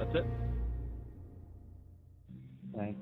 That's it. Thanks.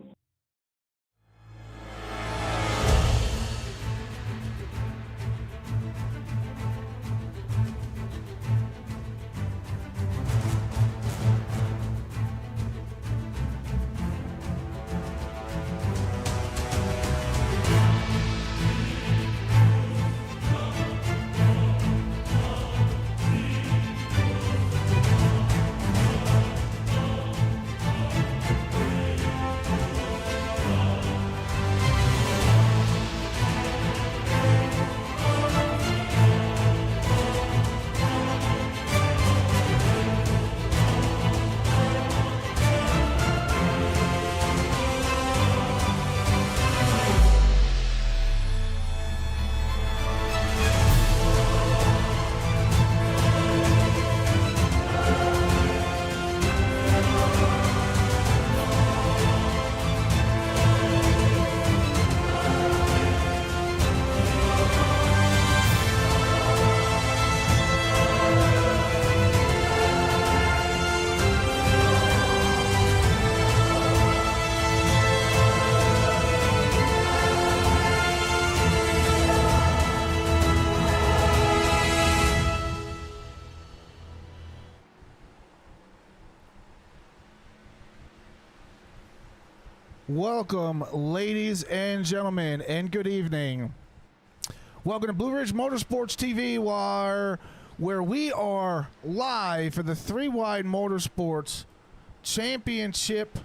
Welcome, ladies and gentlemen, and good evening. Welcome to Blue Ridge Motorsports TV, where we are live for the 3-Wide Motorsports Championship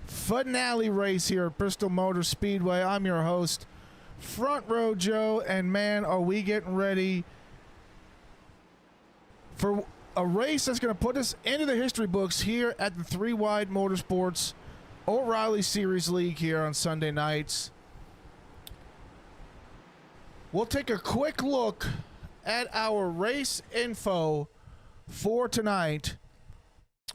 finale race here at Bristol Motor Speedway. I'm your host, Front Row Joe, and man, are we getting ready for a race that's going to put us into the history books here at the 3-Wide Motorsports O'Reilly Series League here on Sunday nights. We'll take a quick look at our race info for tonight.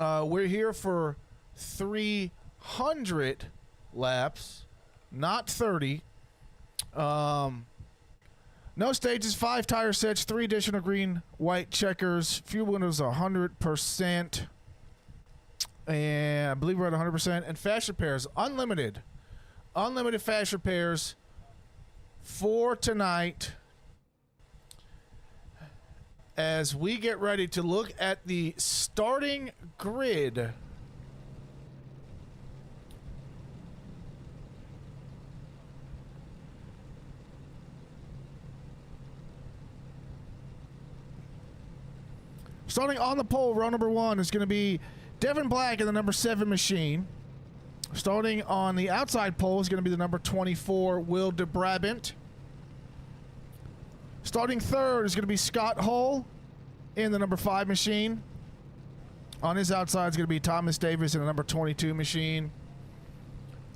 We're here for 300 laps, not 30. No stages, 5 tire sets, 3 additional green, white checkers. Fuel windows 100%. And I believe we're at 100%. And fast repairs, unlimited. Unlimited fast repairs for tonight as we get ready to look at the starting grid. Starting on the pole, row number 1 is going to be Devin Black in the number 7 machine. Starting on the outside pole is going to be the number 24, Will DeBrabant. Starting third is going to be Scott Hull in the number 5 machine. On his outside is going to be Thomas Davis in the number 22 machine.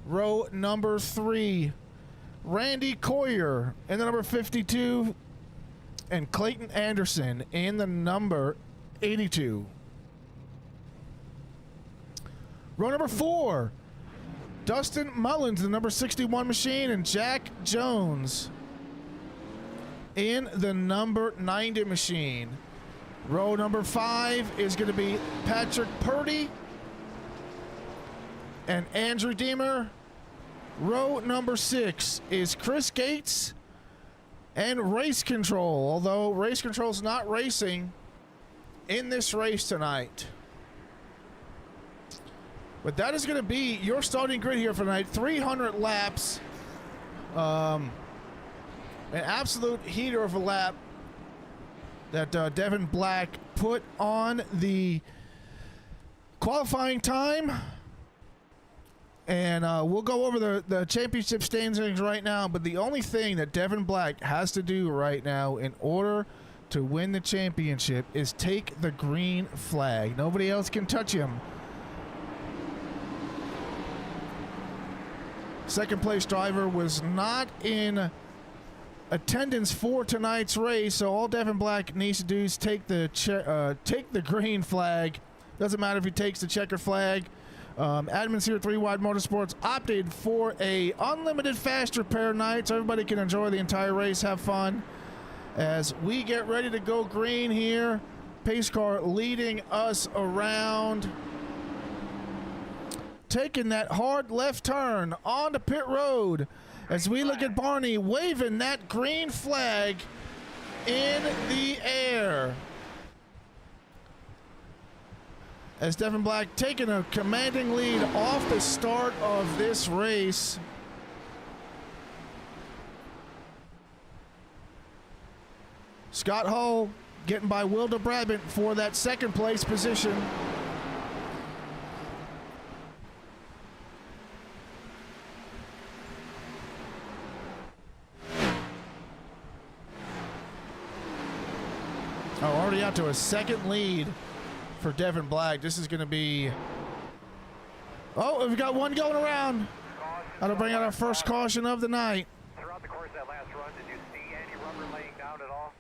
Row number 3, Randy Coyer in the number 52, and Clayton Anderson in the number 82. Row number 4, Dustin Mullins, the number 61 machine, and Jack Jones in the number 90 machine. Row number 5 is going to be Patrick Purdy and Andrew Deemer. Row number 6 is Chris Gates and Race Control, although Race Control's not racing in this race tonight. But that is going to be your starting grid here for tonight. 300 laps. An absolute heater of a lap that Devin Black put on the qualifying time. And we'll go over the championship standings right now. But the only thing that Devin Black has to do right now in order to win the championship is take the green flag. Nobody else can touch him. Second place driver was not in attendance for tonight's race, so all Devin Black needs to do is take the green flag. Doesn't matter if he takes the checker flag. Admins here at 3-Wide Motorsports opted for a unlimited fast repair night, so everybody can enjoy the entire race, have fun. As we get ready to go green here, pace car leading us around. taking that hard left turn onto pit road as we look at Barney waving that green flag in the air. As Devin Black taking a commanding lead off the start of this race. Scott Hull getting by Wilder Brabant for that second place position. Oh, already out to a second lead for Devin Black. This is going to be... Oh, we've got one going around. That'll bring out our first caution of the night. Throughout the course of that last run, did you see any rubber laying down at all?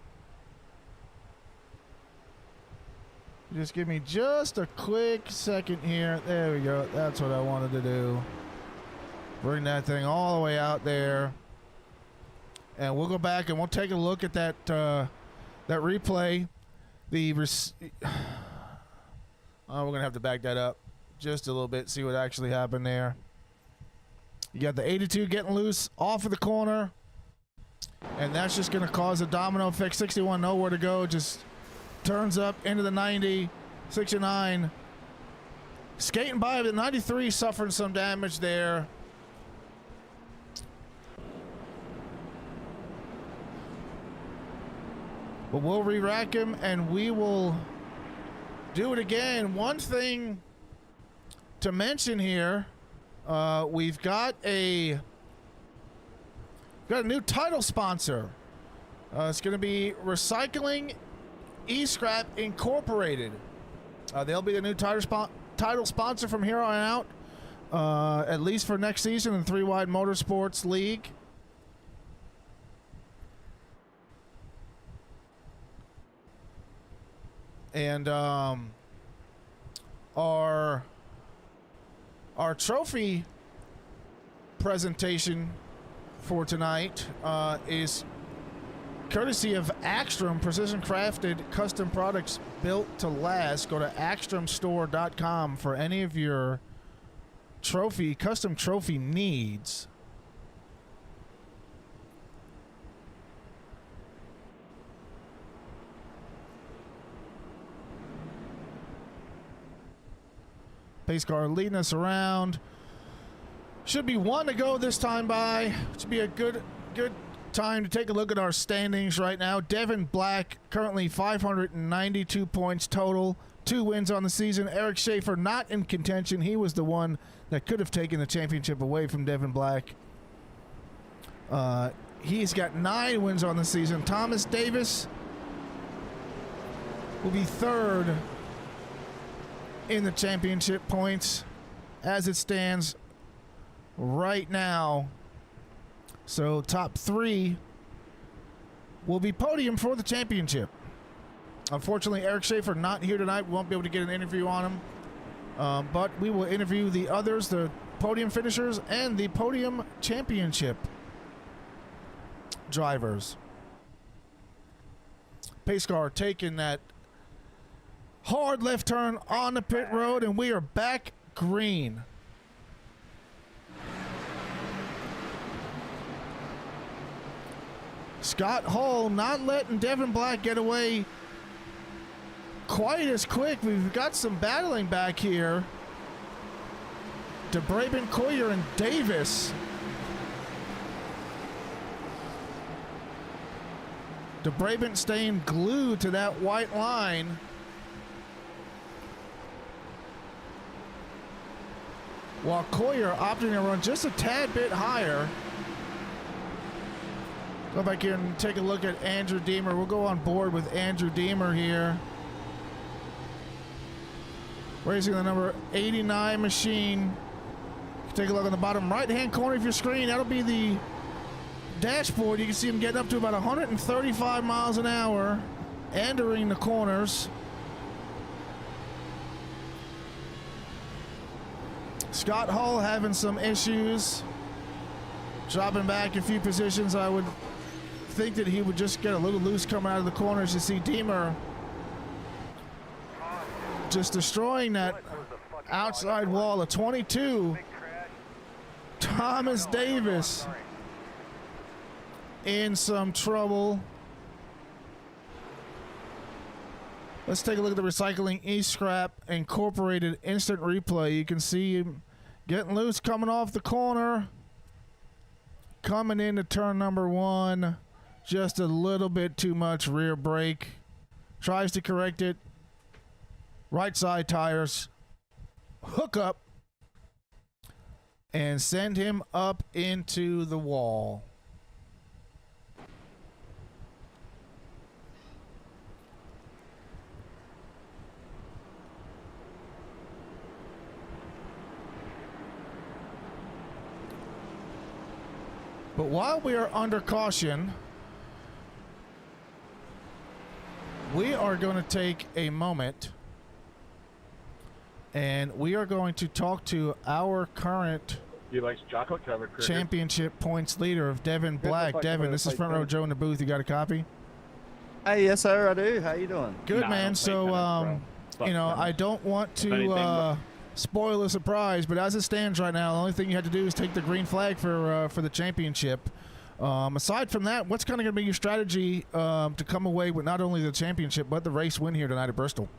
Just give me just a quick second here. There we go. That's what I wanted to do. Bring that thing all the way out there. And we'll go back and we'll take a look at that replay. Oh, we're going to have to back that up just a little bit, see what actually happened there. You got the 82 getting loose off of the corner. And that's just going to cause a domino effect. 61 nowhere to go. Just turns up into the 90. 69. Skating by, but 93 suffering some damage there. But we'll re-rack him and we will do it again. One thing to mention here, we've got a new title sponsor. It's going to be Recycling E-Scrap Incorporated. They'll be the new title sponsor from here on out, at least for next season in the 3-Wide Motorsports League. And our trophy presentation for tonight is courtesy of Axtrom, precision crafted custom products built to last. Go to axtromstore.com for any of your custom trophy needs. Pace car leading us around. Should be one to go this time by. Should be a good time to take a look at our standings right now. Devin Black currently 592 points total, 2 wins on the season. Eric Schaefer not in contention. He was the one that could have taken the championship away from Devin Black. He's got 9 wins on the season. Thomas Davis will be third in the championship points as it stands right now. So top 3 will be podium for the championship. Unfortunately, Eric Schaefer not here tonight. We won't be able to get an interview on him. But we will interview the others, the podium finishers and the podium championship drivers. Pace car taking that hard left turn on the pit road, and we are back green. Scott Hull not letting Devin Black get away quite as quick. We've got some battling back here. DeBraben, Coyer, and Davis. DeBraben staying glued to that white line. While Coyer opting to run just a tad bit higher. Go back here and take a look at Andrew Deemer. We'll go on board with Andrew Deemer here. Racing the number 89 machine. Take a look on the bottom right-hand corner of your screen. That'll be the dashboard. You can see him getting up to about 135 miles an hour, entering the corners. Scott Hull having some issues. Dropping back a few positions. I would think that he would just get a little loose coming out of the corners. You see Deemer just destroying that outside wall of 22. Big crash. Thomas No, Davis sorry. in some trouble. Let's take a look at the Recycling E-Scrap Incorporated instant replay. You can see him getting loose, coming off the corner, coming into turn number 1. Just a little bit too much rear brake. Tries to correct it. Right side tires. Hook up. And send him up into the wall. But while we are under caution, we are going to take a moment and we are going to talk to our current championship points leader of Devin Black. Devin, this is Front Row Joe in the booth. You got a copy? Hey, yes, sir, I do. How you doing? Good, man. So, you know, I don't want to spoil a surprise, but as it stands right now, the only thing you have to do is take the green flag for the championship. Aside from that, what's kind of going to be your strategy to come away with not only the championship but the race win here tonight at Bristol?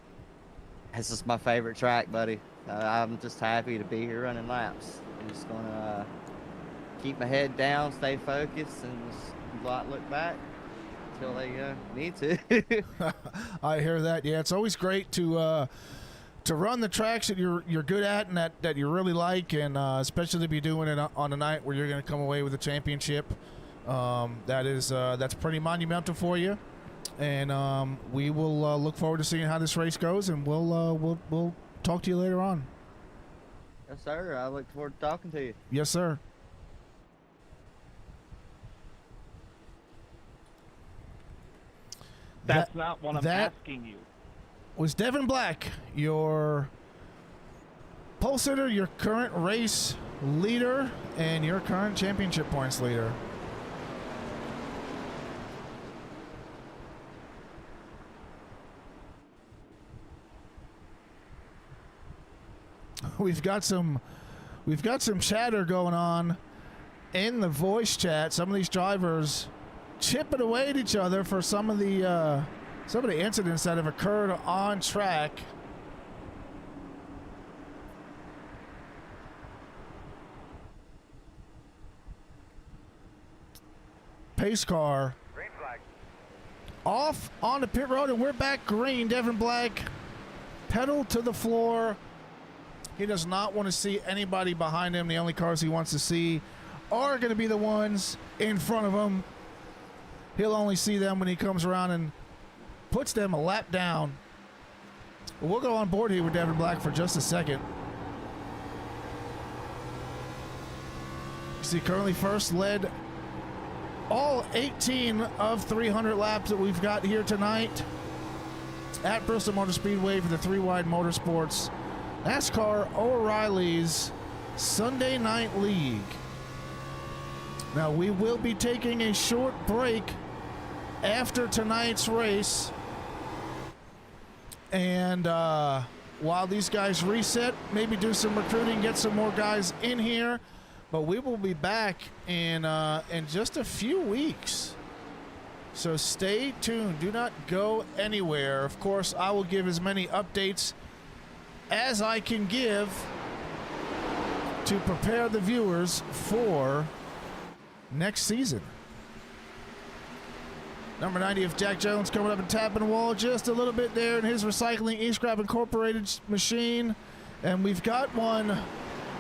This is my favorite track, buddy. I'm just happy to be here running laps. I'm just going to keep my head down, stay focused, and just not look back until they need to. I hear that. Yeah, it's always great to run the tracks that you're good at and that you really like, and especially to be doing it on a night where you're going to come away with a championship. That's pretty monumental for you, and we will look forward to seeing how this race goes, and we'll talk to you later on. Yes, sir. I look forward to talking to you. Yes, sir. That's not what I'm asking you. Was Devin Black your pole sitter, your current race leader, and your current championship points leader? We've got some chatter going on in the voice chat. Some of these drivers chipping away at each other for some of the incidents that have occurred on track. Pace car Green flag. off on the pit road, and we're back green. Devin Black, pedal to the floor. He does not want to see anybody behind him. The only cars he wants to see are going to be the ones in front of him. He'll only see them when he comes around and puts them a lap down. We'll go on board here with Devin Black for just a second. You see, currently first led all 18 of 300 laps that we've got here tonight at Bristol Motor Speedway for the 3-Wide Motorsports NASCAR O'Reilly's Sunday Night League. Now, we will be taking a short break after tonight's race, and while these guys reset, maybe do some recruiting, get some more guys in here, but we will be back in just a few weeks. So stay tuned. Do not go anywhere. Of course, I will give as many updates as I can give to prepare the viewers for next season. Number 90 of Jack Jones coming up and tapping the wall just a little bit there in his Recycling E-Scrap Incorporated machine. And we've got one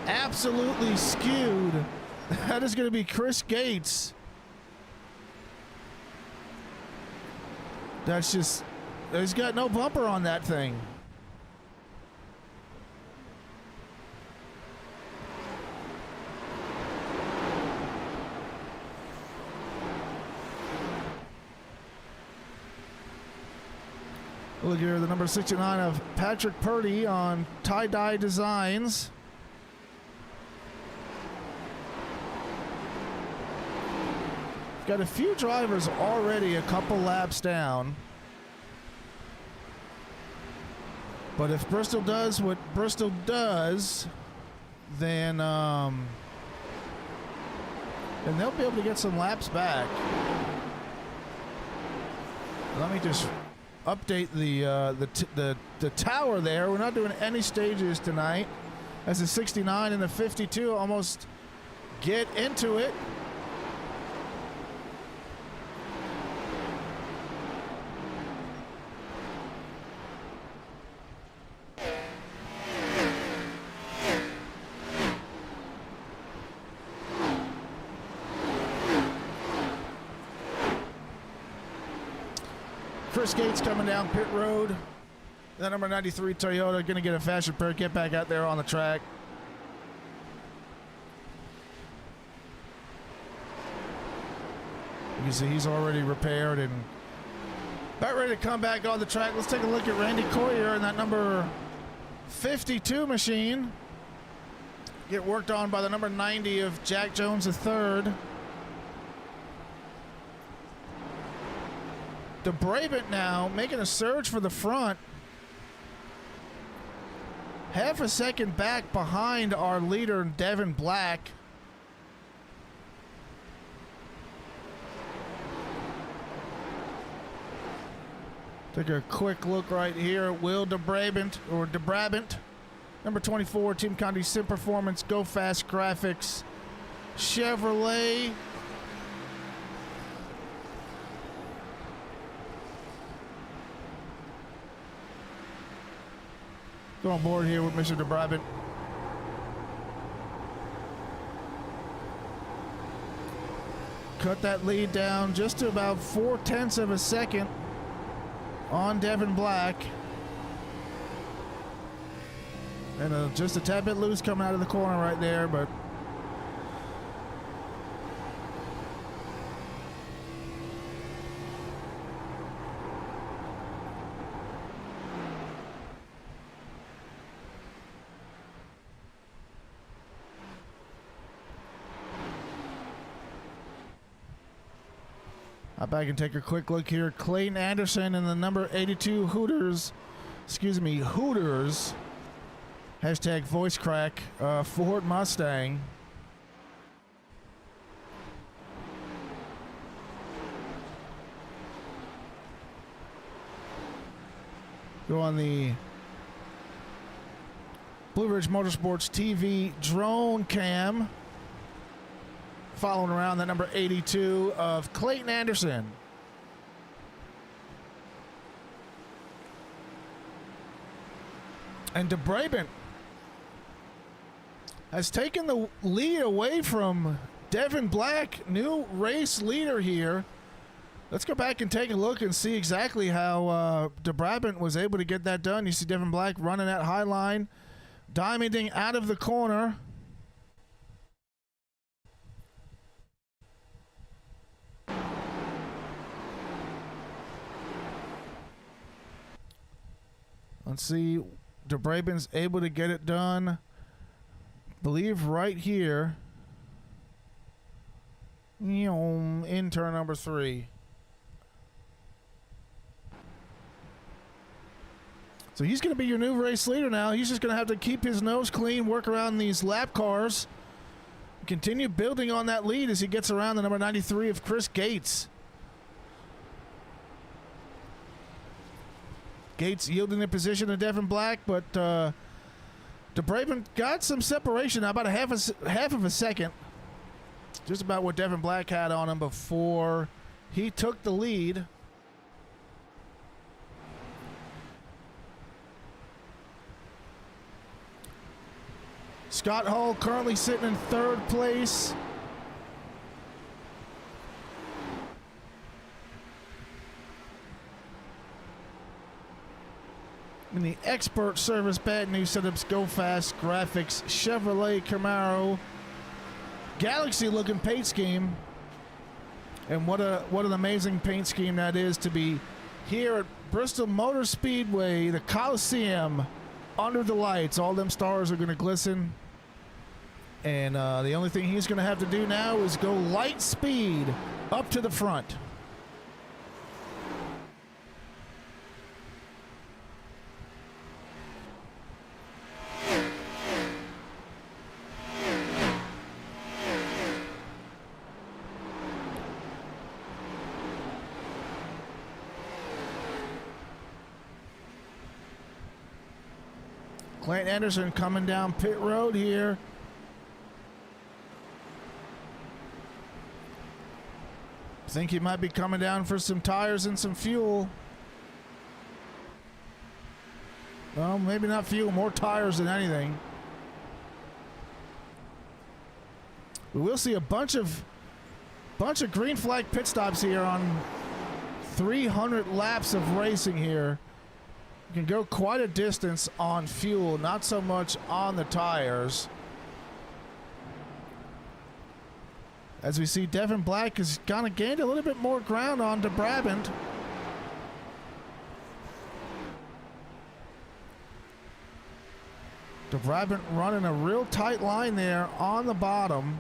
absolutely skewed. That is going to be Chris Gates. That's just, he's got no bumper on that thing. Look here, the number 69 of Patrick Purdy on tie-dye designs. Got a few drivers already a couple laps down. But if Bristol does what Bristol does, then they'll be able to get some laps back. Let me just update the tower there. We're not doing any stages tonight. As the 69 and the 52 almost get into it. Chris Gates coming down pit road. That number 93 Toyota going to get a fast repair. Get back out there on the track. You can see he's already repaired and about ready to come back on the track. Let's take a look at Randy Coyer and that number 52 machine. Get worked on by the number 90 of Jack Jones III. DeBrabant now making a surge for the front. Half a second back behind our leader, Devin Black. Take a quick look right here at Will DeBrabant, number 24, Team Conti Sim Performance, Go Fast Graphics, Chevrolet. Go on board here with Mr. DeBrabant. Cut that lead down just to about 0.4 of a second on Devin Black. And just a tad bit loose coming out of the corner right there, but I can take a quick look here. Clayton Anderson and the number 82 Hooters. Hashtag voice crack. Ford Mustang. Go on the Blue Ridge Motorsports TV drone cam. Following around the number 82 of Clayton Anderson. And DeBrabant has taken the lead away from Devin Black, new race leader here. Let's go back and take a look and see exactly how DeBrabant was able to get that done. You see Devin Black running that high line, diamonding out of the corner. Let's see, DeBrabant's able to get it done, believe right here, in turn number 3. So he's going to be your new race leader now. He's just going to have to keep his nose clean, work around these lap cars, continue building on that lead as he gets around the number 93 of Chris Gates. Gates yielding the position to Devin Black, but DeBrabant got some separation, about a half of a second. Just about what Devin Black had on him before he took the lead. Scott Hall currently sitting in 3rd place. In the expert service bad news setups, Go Fast Graphics, Chevrolet Camaro, Galaxy looking paint scheme. And what an amazing paint scheme that is to be here at Bristol Motor Speedway, the Coliseum, under the lights. All them stars are going to glisten. And the only thing he's going to have to do now is go light speed up to the front. Clayton Anderson coming down pit road here. Think he might be coming down for some tires and some fuel. Well, maybe not fuel, more tires than anything. We will see a bunch of green flag pit stops here on 300 laps of racing here. You can go quite a distance on fuel, not so much on the tires. As we see, Devin Black has kind of gained a little bit more ground on De Brabant. De Brabant running a real tight line there on the bottom.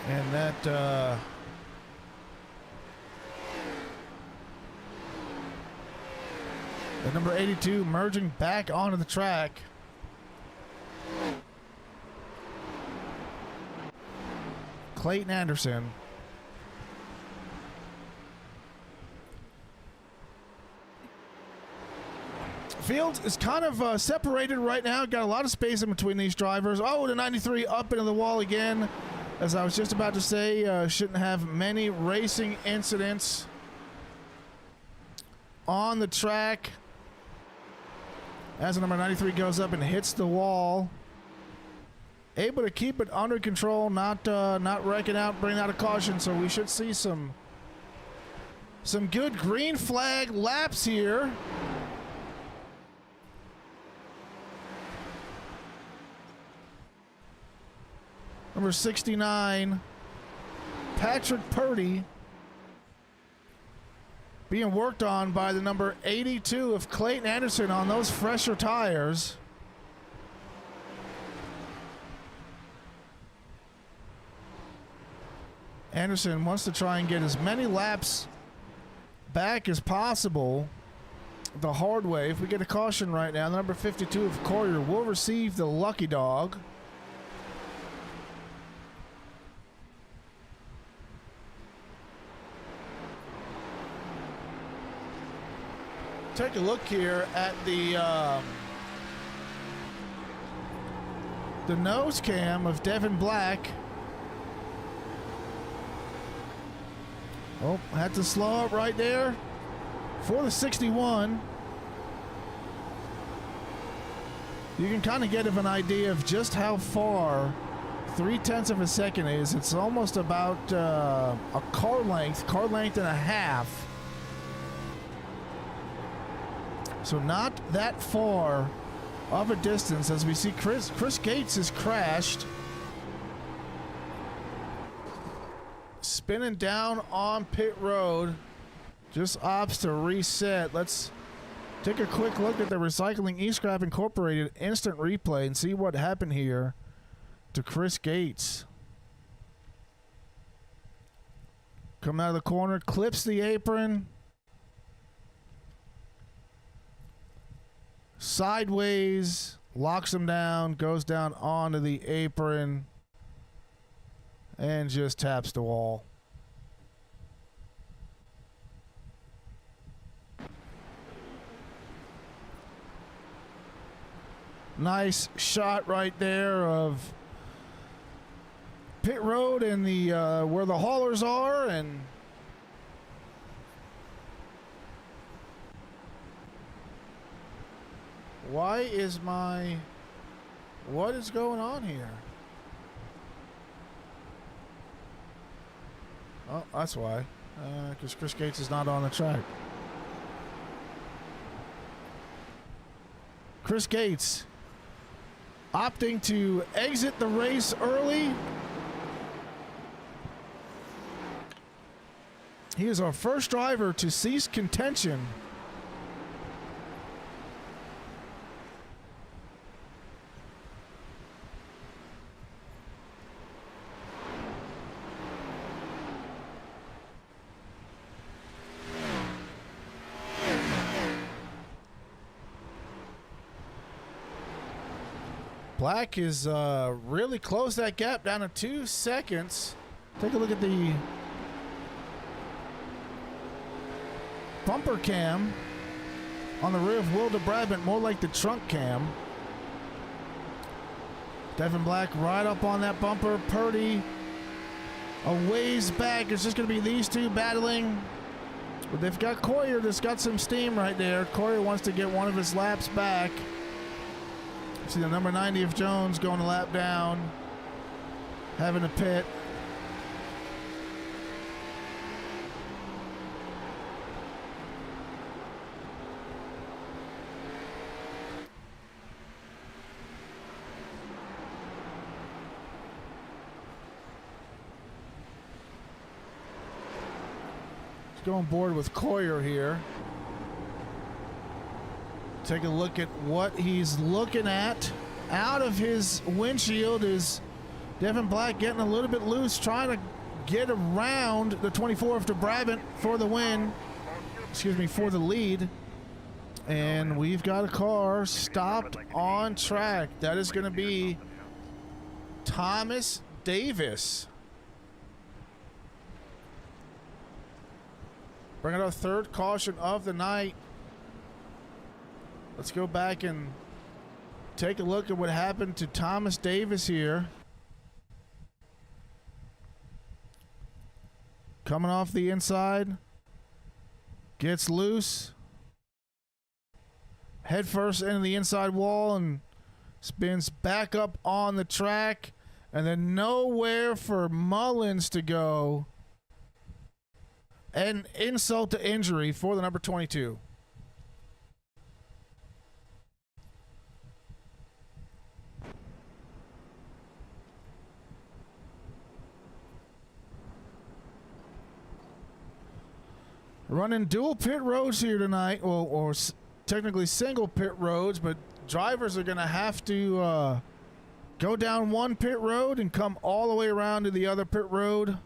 And that the number 82 merging back onto the track. Clayton Anderson. Field is kind of separated right now. Got a lot of space in between these drivers. Oh, the 93 up into the wall again. As I was just about to say, shouldn't have many racing incidents on the track. As the number 93 goes up and hits the wall. Able to keep it under control, not wrecking out, bringing out a caution. So we should see some good green flag laps here. Number 69, Patrick Purdy, being worked on by the number 82 of Clayton Anderson on those fresher tires. Anderson wants to try and get as many laps back as possible the hard way. If we get a caution right now, the number 52 of Courier will receive the lucky dog. Take a look here at the nose cam of Devin Black. Oh, had to slow up right there for the 61. You can kind of get an idea of just how far 0.3 of a second is. It's almost about a car length and a half. So not that far of a distance. As we see, Chris Gates has crashed. Spinning down on pit road. Just opts to reset. Let's take a quick look at the Recycling E-Scrap Incorporated instant replay and see what happened here to Chris Gates. Coming out of the corner, clips the apron. Sideways, locks him down, goes down onto the apron, and just taps the wall. Nice shot right there of pit road and the where the haulers are, and what is going on here? Oh, that's why. Because Chris Gates is not on the track. Chris Gates opting to exit the race early. He is our first driver to cease contention. Black is really close that gap down to 2 seconds. Take a look at the bumper cam on the rear of Will de Brabant, more like the trunk cam. Devin Black right up on that bumper. Purdy a ways back. It's just going to be these two battling. But they've got Coyer that's got some steam right there. Coyer wants to get one of his laps back. See the number 90 of Jones going a lap down, having a pit. Let's go on board with Coyer here. Take a look at what he's looking at. Out of his windshield is Devin Black getting a little bit loose, trying to get around the 24 of de Brabant for the win. Excuse me, for the lead. And we've got a car stopped on track. That is going to be Thomas Davis. Bringing our third caution of the night. Let's go back and take a look at what happened to Thomas Davis here. Coming off the inside. Gets loose. Head first into the inside wall and spins back up on the track. And then nowhere for Mullins to go. And insult to injury for the number 22. Running dual pit roads here tonight, or technically single pit roads, but drivers are going to have to go down one pit road and come all the way around to the other pit road.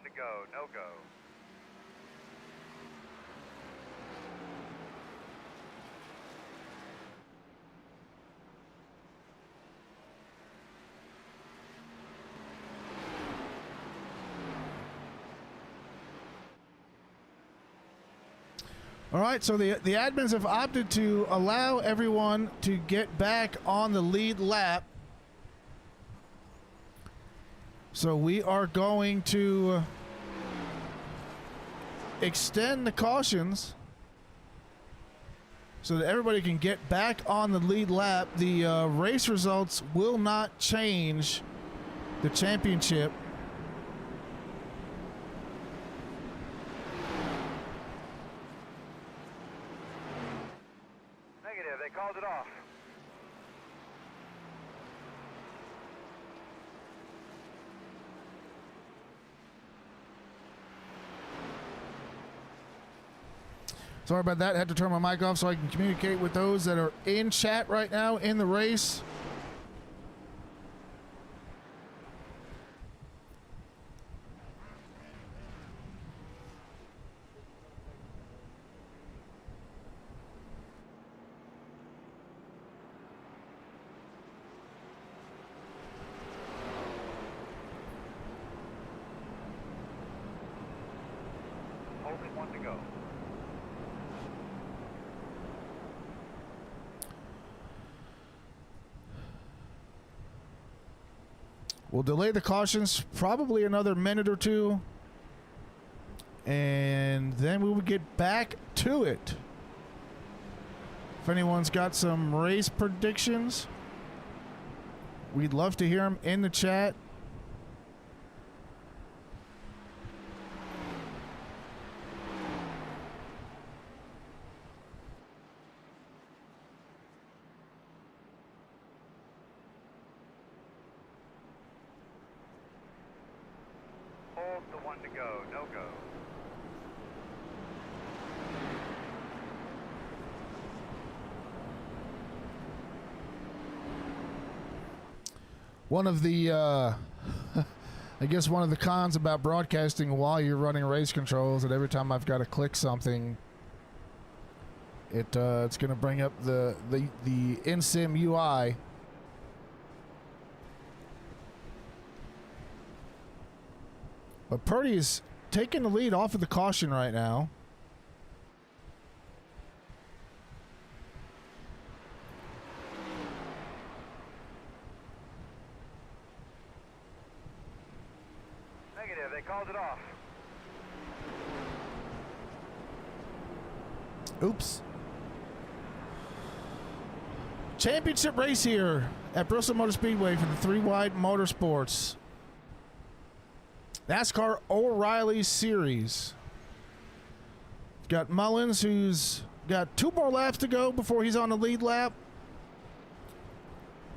To go, no go. All right, so the admins have opted to allow everyone to get back on the lead lap. So we are going to extend the cautions so that everybody can get back on the lead lap. The race results will not change the championship. Negative, they called it off. Sorry about that. I had to turn my mic off so I can communicate with those that are in chat right now in the race. Only one to go. We'll delay the cautions probably another minute or two, and then we will get back to it. If anyone's got some race predictions, we'd love to hear them in the chat. Hold the one to go, no go. One of the, I guess one of the cons about broadcasting while you're running race controls, that every time I've got to click something, it's going to bring up the in-sim UI. But Purdy is taking the lead off of the caution right now. Negative, they called it off. Oops. Championship race here at Bristol Motor Speedway for the 3-wide Motorsports NASCAR O'Reilly Series. Got Mullins, who's got 2 more laps to go before he's on the lead lap.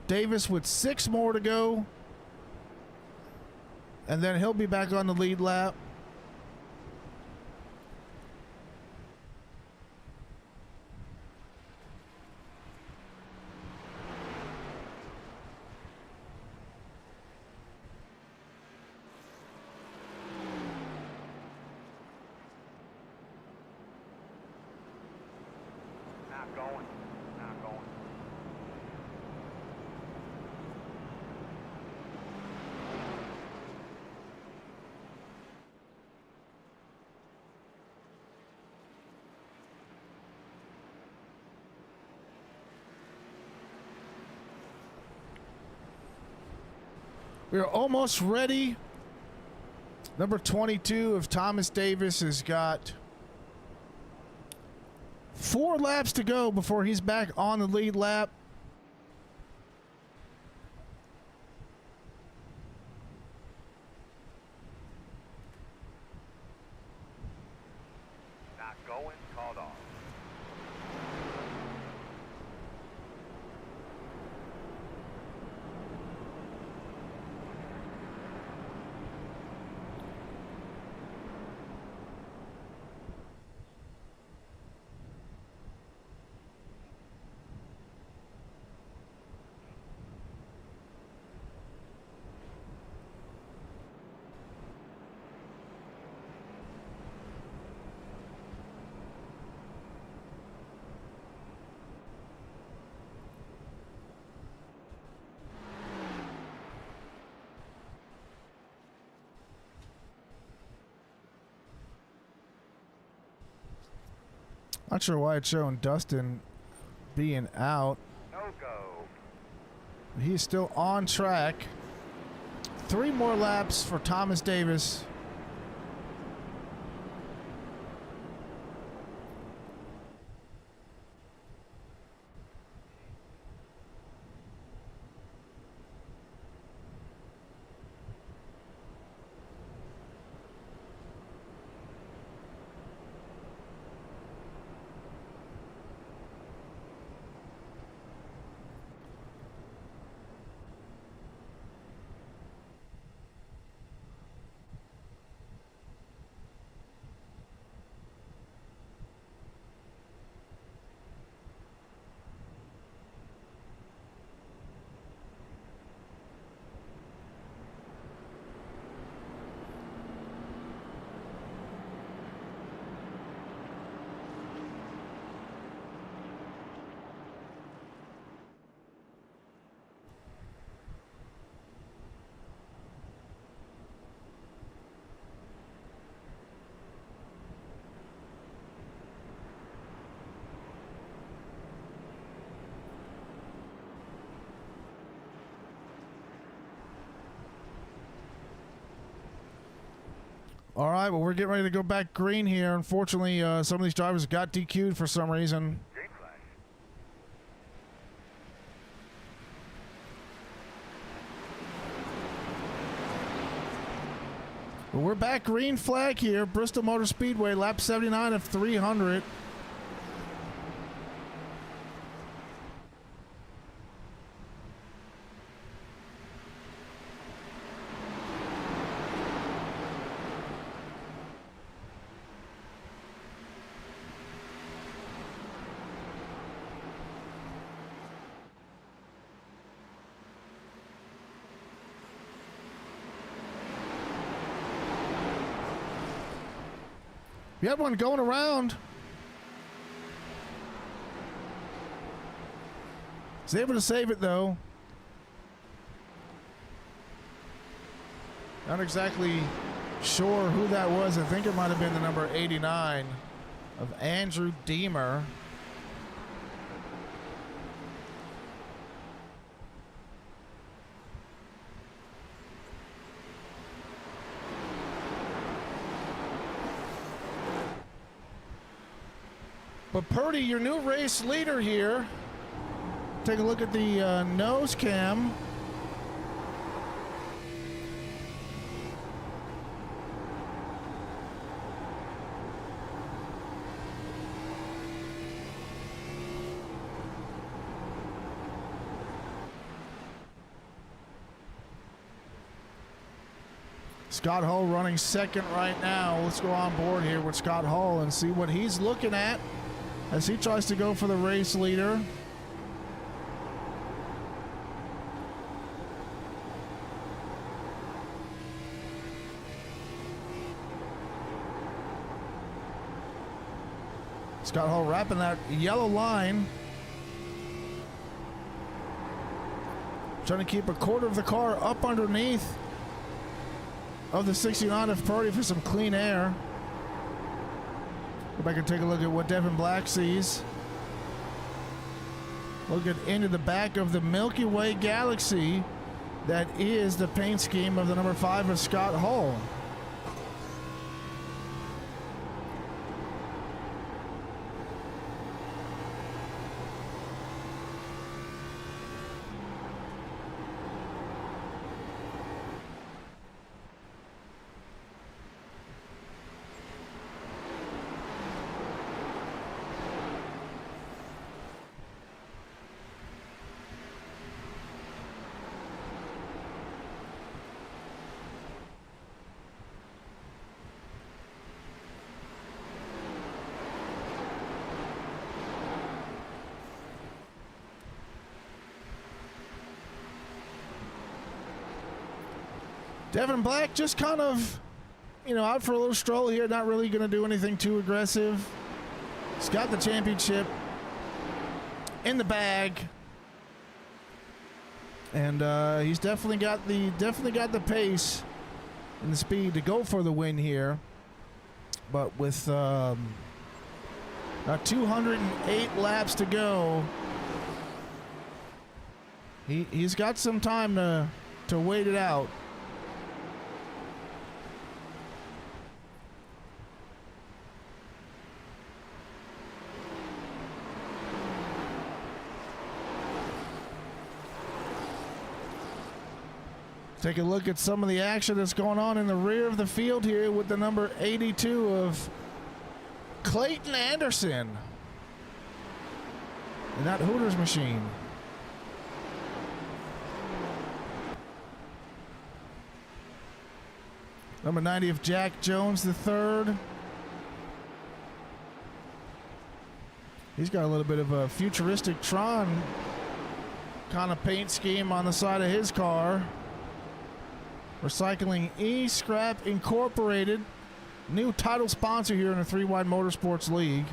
Davis with 6 more to go, and then he'll be back on the lead lap. Not going, not going. We're almost ready. Number 22 of Thomas Davis has got 4 laps to go before he's back on the lead lap. Not going, called off. Not sure why it's showing Dustin being out. No go. He's still on track. 3 more laps for Thomas Davis. All right, well, we're getting ready to go back green here. Unfortunately, some of these drivers got DQ'd for some reason. Green flag. Well, we're back green flag here. Bristol Motor Speedway, lap 79 of 300. We had one going around. Was able to save it though. Not exactly sure who that was. I think it might have been the number 89 of Andrew Deemer. But Purdy, your new race leader here. Take a look at the nose cam. Scott Hull running second right now. Let's go on board here with Scott Hull and see what he's looking at as he tries to go for the race leader. Scott Hull wrapping that yellow line. Trying to keep a quarter of the car up underneath of the 69 of Purdy for some clean air. Go back and take a look at what Devin Black sees. Looking into the back of the Milky Way Galaxy that is the paint scheme of the number 5 of Scott Hull. Devin Black just kind of, out for a little stroll here, not really going to do anything too aggressive. He's got the championship in the bag, and he's definitely got the pace and the speed to go for the win here. But with about 208 laps to go, he's got some time to wait it out. Take a look at some of the action that's going on in the rear of the field here with the number 82 of Clayton Anderson in that Hooters machine. Number 90 of Jack Jones III. He's got a little bit of a futuristic Tron kind of paint scheme on the side of his car. Recycling E-Scrap Incorporated, new title sponsor here in the 3-Wide Motorsports League.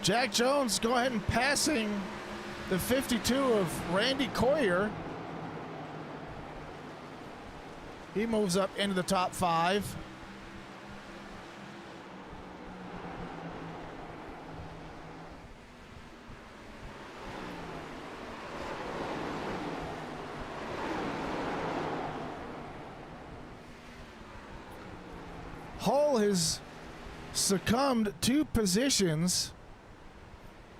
Jack Jones go ahead and passing the 52 of Randy Coyer. He moves up into the top 5. Hull has succumbed 2 positions.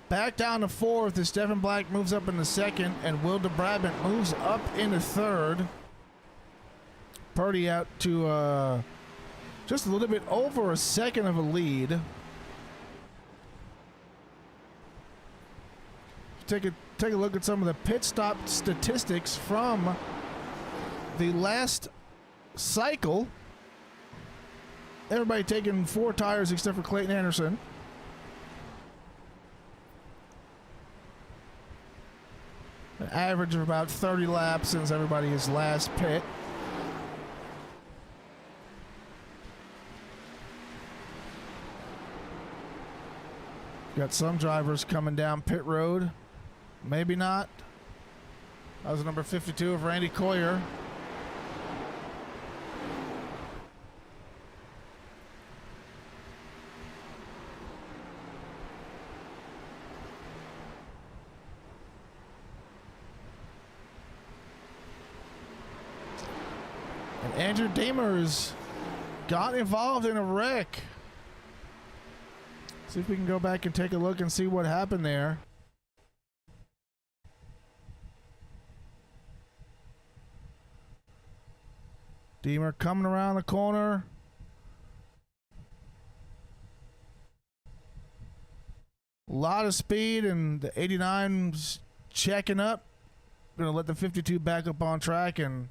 Back down to 4th as Devin Black moves up into 2nd and Will de Brabant moves up into 3rd. Purdy out to just a little bit over a second of a lead. Take a look at some of the pit stop statistics from the last cycle. Everybody taking 4 tires except for Clayton Anderson. An average of about 30 laps since everybody's last pit. Got some drivers coming down pit road. Maybe not. That was number 52 of Randy Coyer. And Andrew Demers got involved in a wreck. See if we can go back and take a look and see what happened there. Deemer coming around the corner. A lot of speed, and the 89's checking up. Gonna let the 52 back up on track, and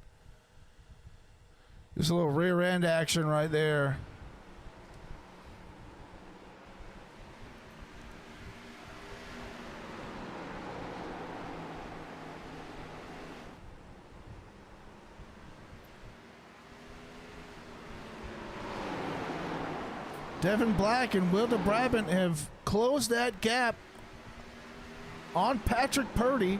just a little rear end action right there. Devin Black and Will de Brabant have closed that gap on Patrick Purdy.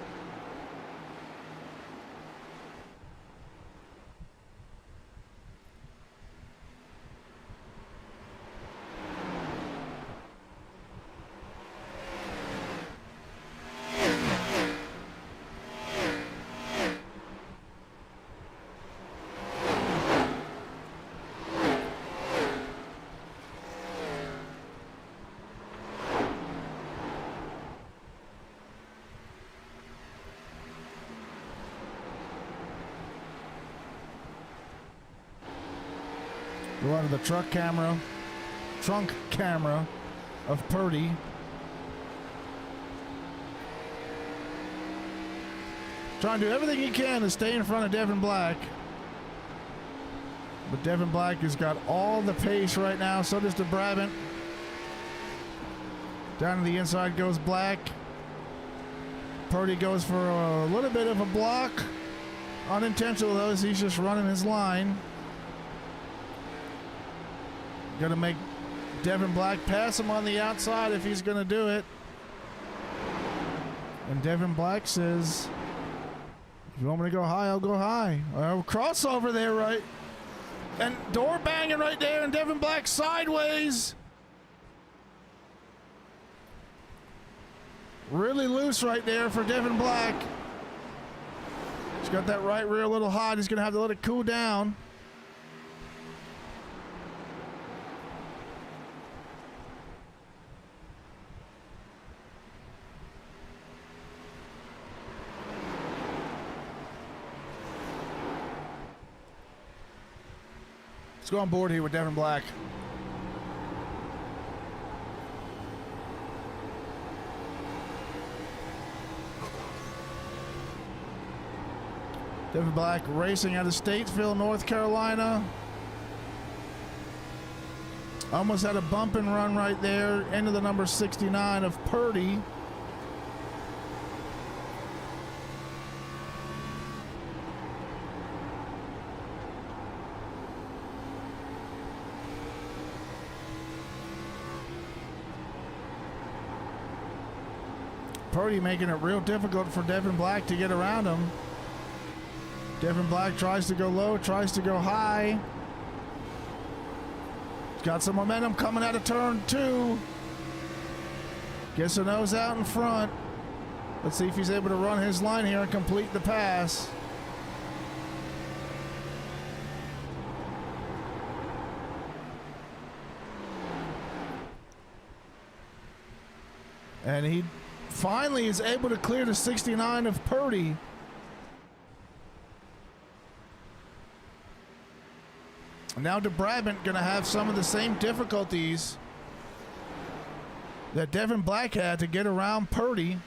Go onto the trunk camera of Purdy. Trying to do everything he can to stay in front of Devin Black. But Devin Black has got all the pace right now. So does de Brabant. Down to the inside goes Black. Purdy goes for a little bit of a block. Unintentional though, as he's just running his line. Gonna make Devin Black pass him on the outside if he's gonna do it. And Devin Black says, if you want me to go high, I'll go high. Crossover there, right? And door banging right there, and Devin Black sideways. Really loose right there for Devin Black. He's got that right rear a little hot. He's gonna have to let it cool down. Let's go on board here with Devin Black. Devin Black racing out of Statesville, North Carolina. Almost had a bump and run right there into the number 69 of Purdy. Purdy making it real difficult for Devin Black to get around him. Devin Black tries to go low, tries to go high. He's got some momentum coming out of turn 2. Gets the nose out in front. Let's see if he's able to run his line here and complete the pass. And he finally is able to clear the 69 of Purdy. Now De Brabant going to have some of the same difficulties that Devin Black had to get around Purdy.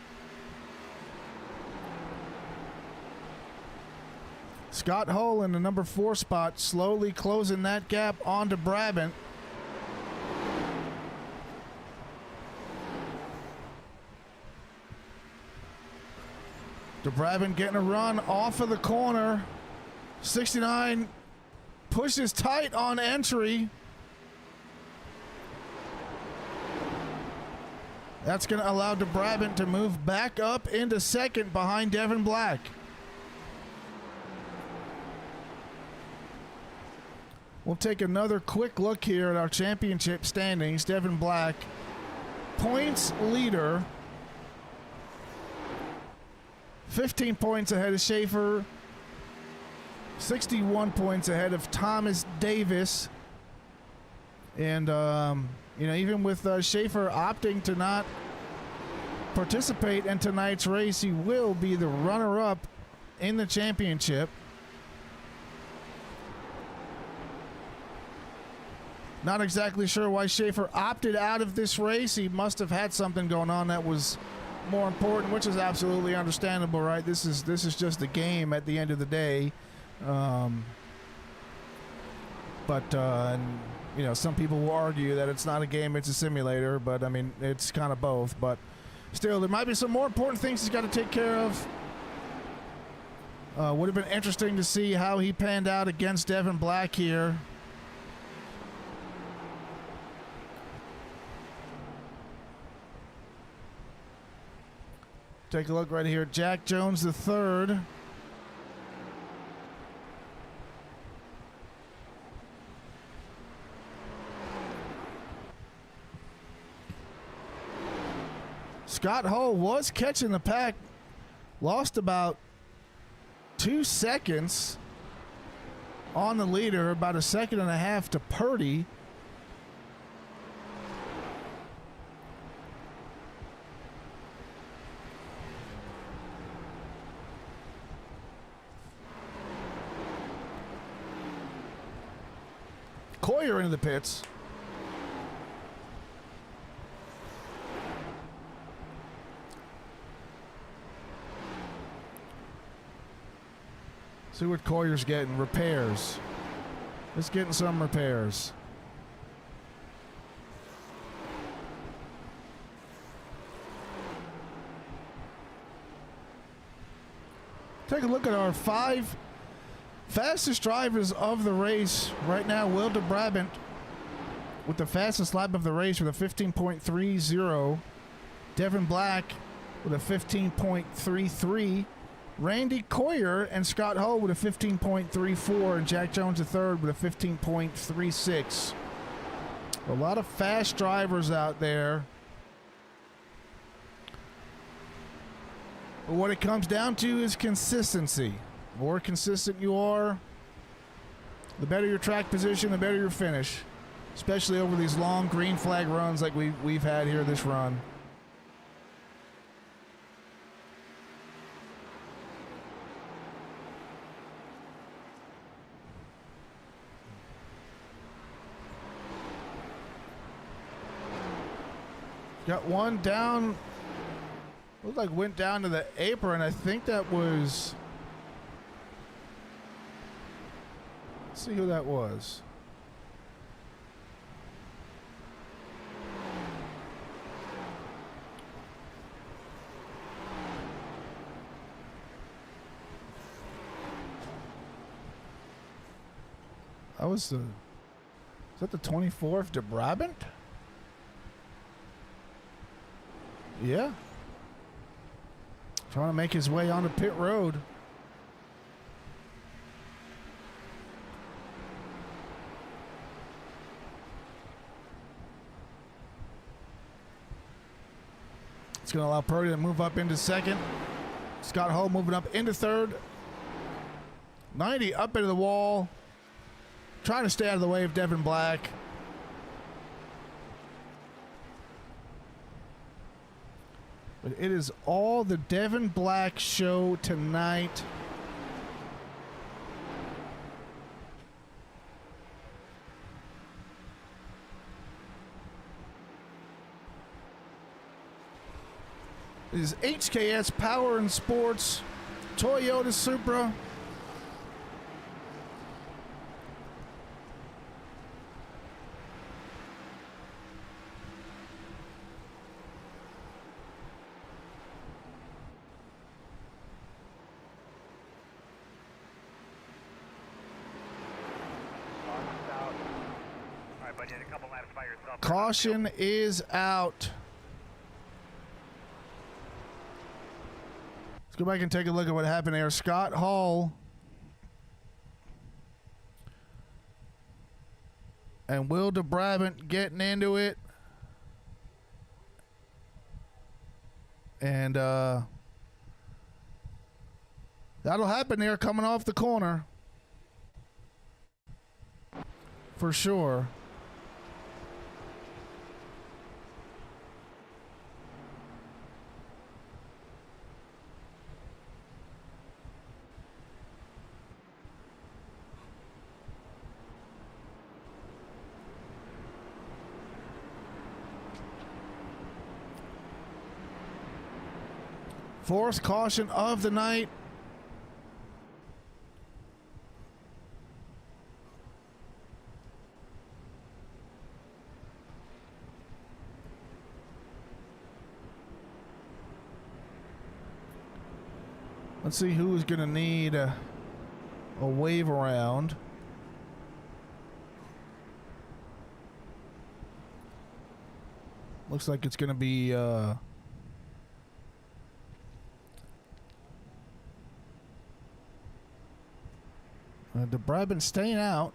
Scott Hull in the number 4 spot, slowly closing that gap on De Brabant. De Brabant getting a run off of the corner. 69 pushes tight on entry. That's going to allow De Brabant to move back up into second behind Devin Black. We'll take another quick look here at our championship standings. Devin Black, points leader. 15 points ahead of Schaefer. 61 points ahead of Thomas Davis. And, even with Schaefer opting to not participate in tonight's race, he will be the runner-up in the championship. Not exactly sure why Schaefer opted out of this race. He must have had something going on that was more important, which is absolutely understandable, right? This is just a game at the end of the day. Some people will argue that it's not a game, it's a simulator, but I mean, it's kind of both. But still, there might be some more important things he's got to take care of. Would have been interesting to see how he panned out against Devin Black here. Take a look right here. Jack Jones III. Scott Hull was catching the pack. Lost about 2 seconds on the leader. About 1.5 seconds to Purdy. Coyer into the pits. See what Coyer's getting. Repairs. Just getting some repairs. Take a look at our 5 fastest drivers of the race right now. Will De Brabant with the fastest lap of the race with a 15.30. Devin Black with a 15.33. Randy Coyer and Scott Hull with a 15.34, and Jack Jones III with a 15.36. A lot of fast drivers out there. But what it comes down to is consistency. The more consistent you are, the better your track position, the better your finish. Especially over these long green flag runs like we've had here this run. Got one down. Looked like went down to the apron. I think that was. Let's see who that was. That was the. Is that the 24th De Brabant? Yeah. Trying to make his way onto pit road. going to allow Purdy to move up into second. Scott Hull moving up into third. 90 up into the wall. Trying to stay out of the way of Devin Black. But it is all the Devin Black show tonight. This is HKS Power and Sports Toyota Supra. Caution is out. Let's go back and take a look at what happened there. Scott Hall and Will DeBrabant getting into it. And that'll happen there coming off the corner. For sure. Fourth caution of the night. Let's see who's going to need a wave around. Looks like it's going to be DeBrabant staying out.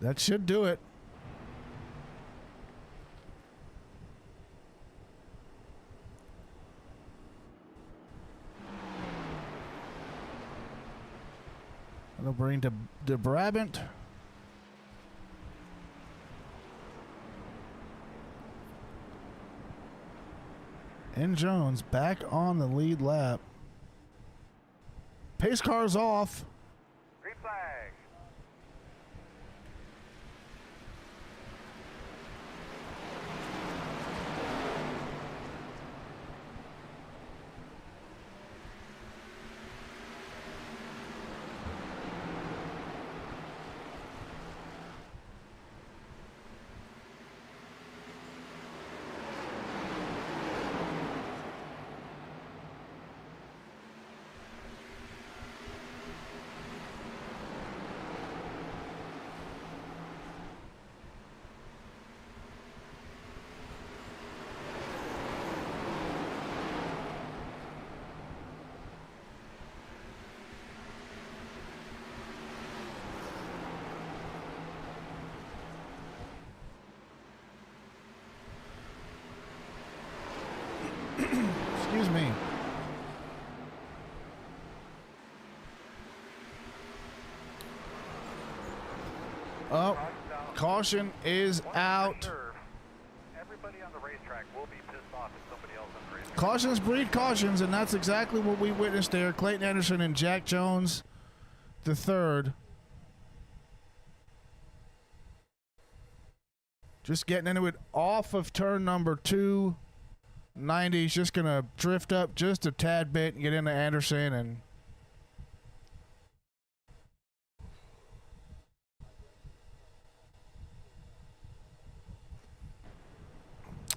That should do it. That'll bring DeBrabant. And Jones back on the lead lap. Pace car's off. Green flag. Excuse me. Oh, caution is out. Everybody on the racetrack will be pissed off if somebody else on the racetrack Cautions breed cautions, and that's exactly what we witnessed there. Clayton Anderson and Jack Jones, the third. Just getting into it off of turn number 290. He's just going to drift up just a tad bit and get into Anderson, and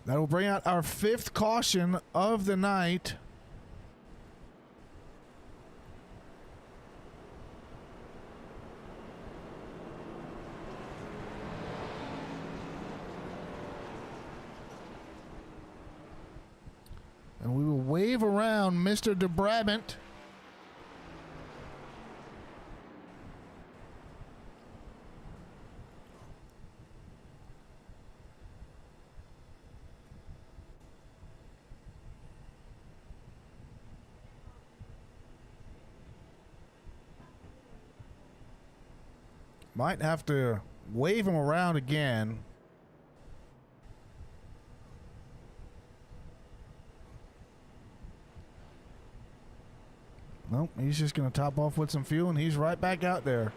that will bring out our 5th caution of the night. And we will wave around Mr. de Brabant. Might have to wave him around again. Nope, he's just going to top off with some fuel, and he's right back out there.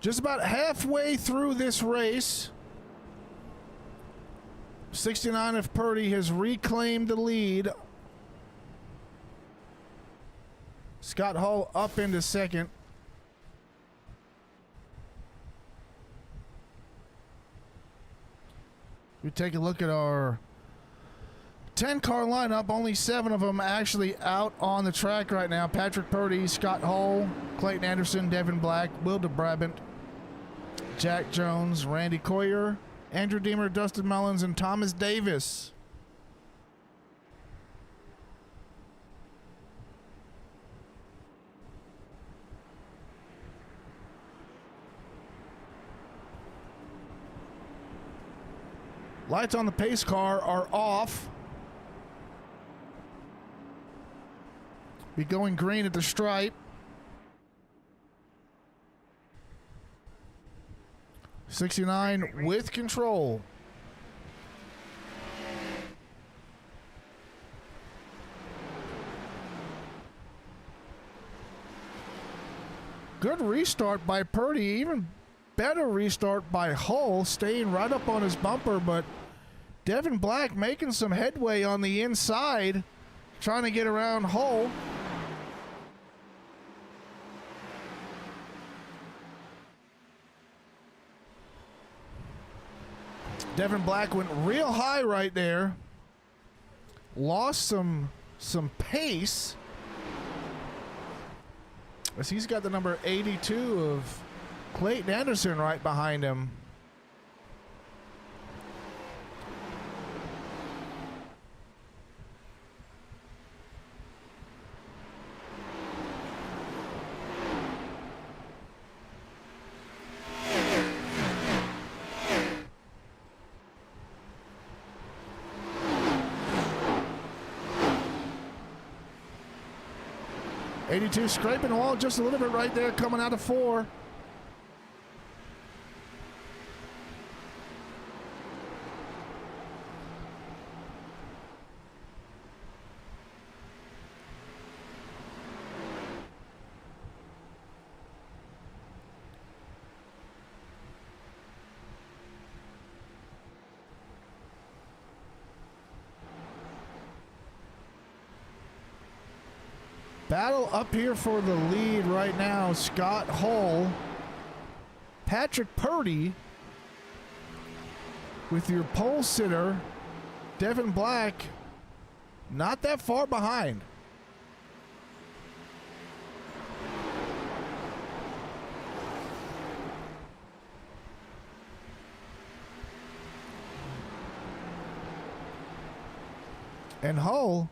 Just about halfway through this race, 69 of Purdy has reclaimed the lead. Scott Hall up into second. We take a look at our 10-car lineup. Only 7 of them actually out on the track right now. Patrick Purdy, Scott Hall, Clayton Anderson, Devin Black, Will de Brabant, Jack Jones, Randy Coyer, Andrew Deemer, Dustin Mullins, and Thomas Davis. Lights on the pace car are off. Be going green at the stripe. 69 with control. Good restart by Purdy. Even better restart by Hull, staying right up on his bumper, but Devin Black making some headway on the inside, trying to get around Hull. Devin Black went real high right there. Lost some pace, as he's got the number 82 of Clayton Anderson right behind him. '82 scraping the wall just a little bit right there, coming out of 4. Battle up here for the lead right now. Scott Hull, Patrick Purdy, with your pole sitter, Devin Black, not that far behind. And Hull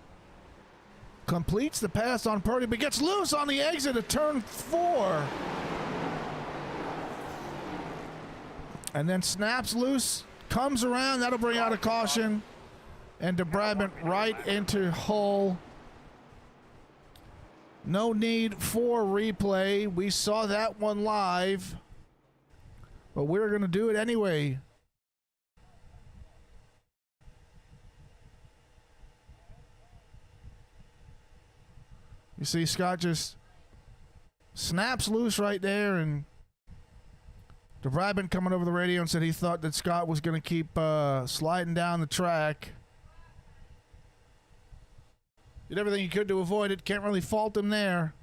completes the pass on Purdy, but gets loose on the exit of turn 4. And then snaps loose, comes around. That'll bring out a caution. And De Brabant right into Hull. No need for replay. We saw that one live. But we're going to do it anyway. You see Scott just snaps loose right there, and De Brabant coming over the radio and said he thought that Scott was going to keep sliding down the track. Did everything he could to avoid it. Can't really fault him there.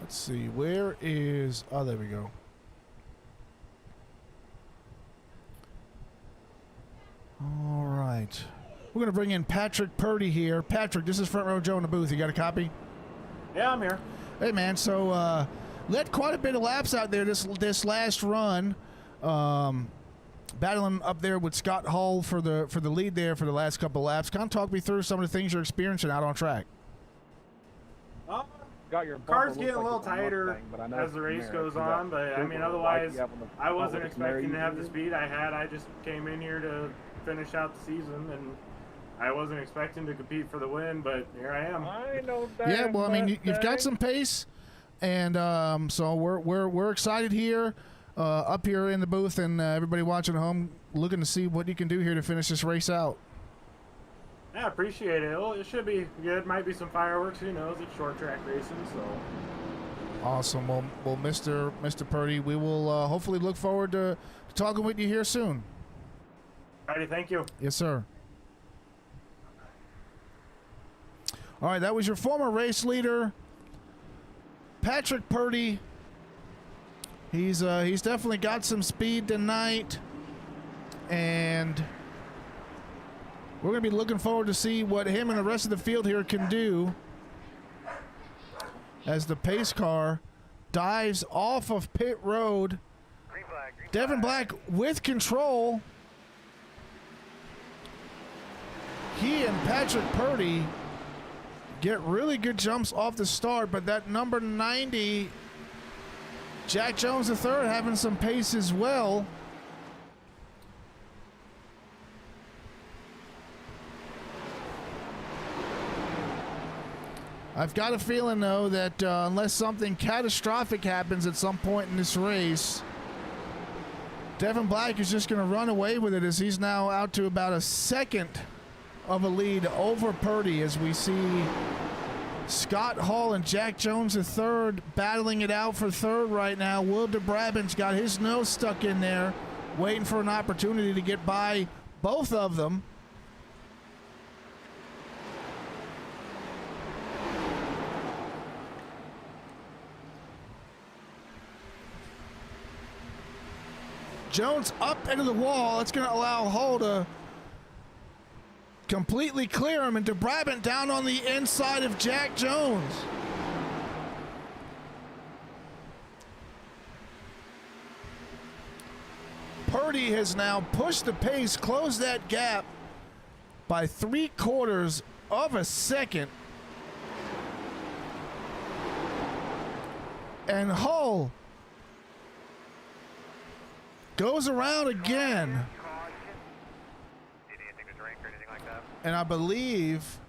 Let's see, where is... Oh, there we go. All right. We're going to bring in Patrick Purdy here. Patrick, this is Front Row Joe in the booth. You got a copy? Yeah, I'm here. Hey, man, so led quite a bit of laps out there this last run. Battling up there with Scott Hull for the lead there for the last couple of laps. Kind of talk me through some of the things you're experiencing out on track. Got your Cars getting a little tighter as the race goes on, but I mean, otherwise, I wasn't expecting to have the speed I had. I just came in here to finish out the season, and I wasn't expecting to compete for the win, but here I am. I know that. Yeah, well, I mean, you've got some pace, and so we're excited here, up here in the booth, and everybody watching at home looking to see what you can do here to finish this race out. Yeah, appreciate it. It should be good. Might be some fireworks. Who knows? It's short track racing, so. Awesome. Well, Mr. Purdy, we will hopefully look forward to talking with you here soon. Alrighty, thank you. Yes, sir. All right, that was your former race leader, Patrick Purdy. He's definitely got some speed tonight, and we're going to be looking forward to see what him and the rest of the field here can do as the pace car dives off of pit road. Green flag, green Devin flag. Black with control. He and Patrick Purdy get really good jumps off the start, but that number 90, Jack Jones III, having some pace as well. I've got a feeling, though, that unless something catastrophic happens at some point in this race, Devin Black is just going to run away with it, as he's now out to about a second of a lead over Purdy, as we see Scott Hall and Jack Jones III battling it out for third right now. Will De Brabant's got his nose stuck in there, waiting for an opportunity to get by both of them. Jones up into the wall. That's going to allow Hull to completely clear him, and De Brabant down on the inside of Jack Jones. Purdy has now pushed the pace, closed that gap by 3/4 of a second. And Hull goes around again. And I believe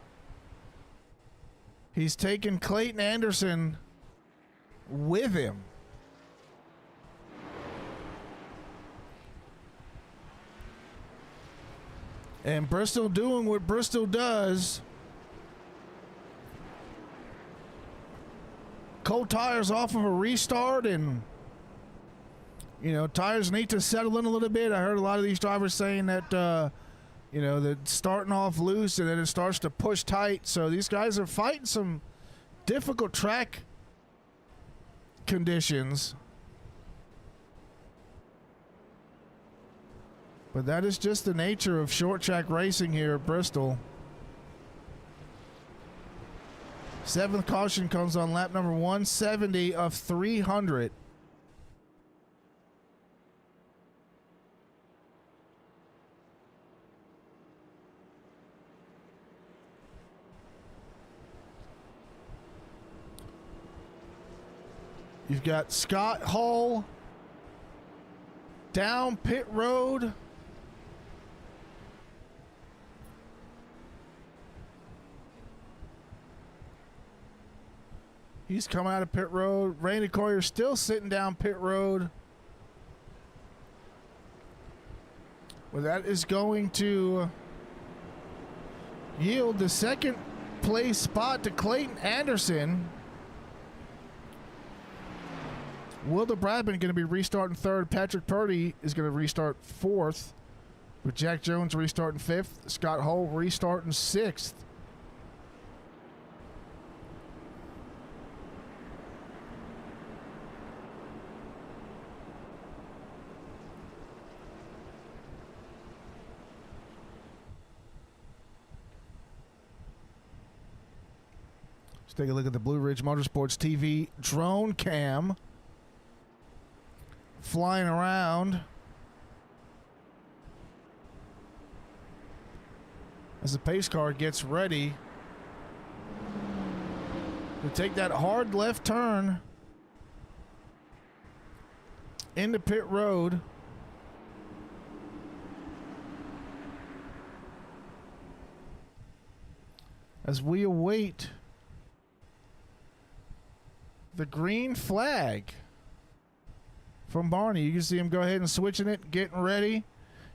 he's taken Clayton Anderson with him. And Bristol doing what Bristol does. Cold tires off of a restart, and You know, tires need to settle in a little bit. I heard a lot of these drivers saying that, you know, that starting off loose and then it starts to push tight. So these guys are fighting some difficult track conditions. But that is just the nature of short track racing here at Bristol. 7th caution comes on lap number 170 of 300. You've got Scott Hull down pit road. He's coming out of pit road. Randy Coyer still sitting down pit road. Well, that is going to yield the second place spot to Clayton Anderson. Wilder Bradman going to be restarting third. Patrick Purdy is going to restart fourth. With Jack Jones restarting fifth. Scott Hull restarting sixth. Let's take a look at the Blue Ridge Motorsports TV drone cam. Flying around as the pace car gets ready to take that hard left turn into pit road. As we await the green flag from Barney. You can see him go ahead and switching it, getting ready.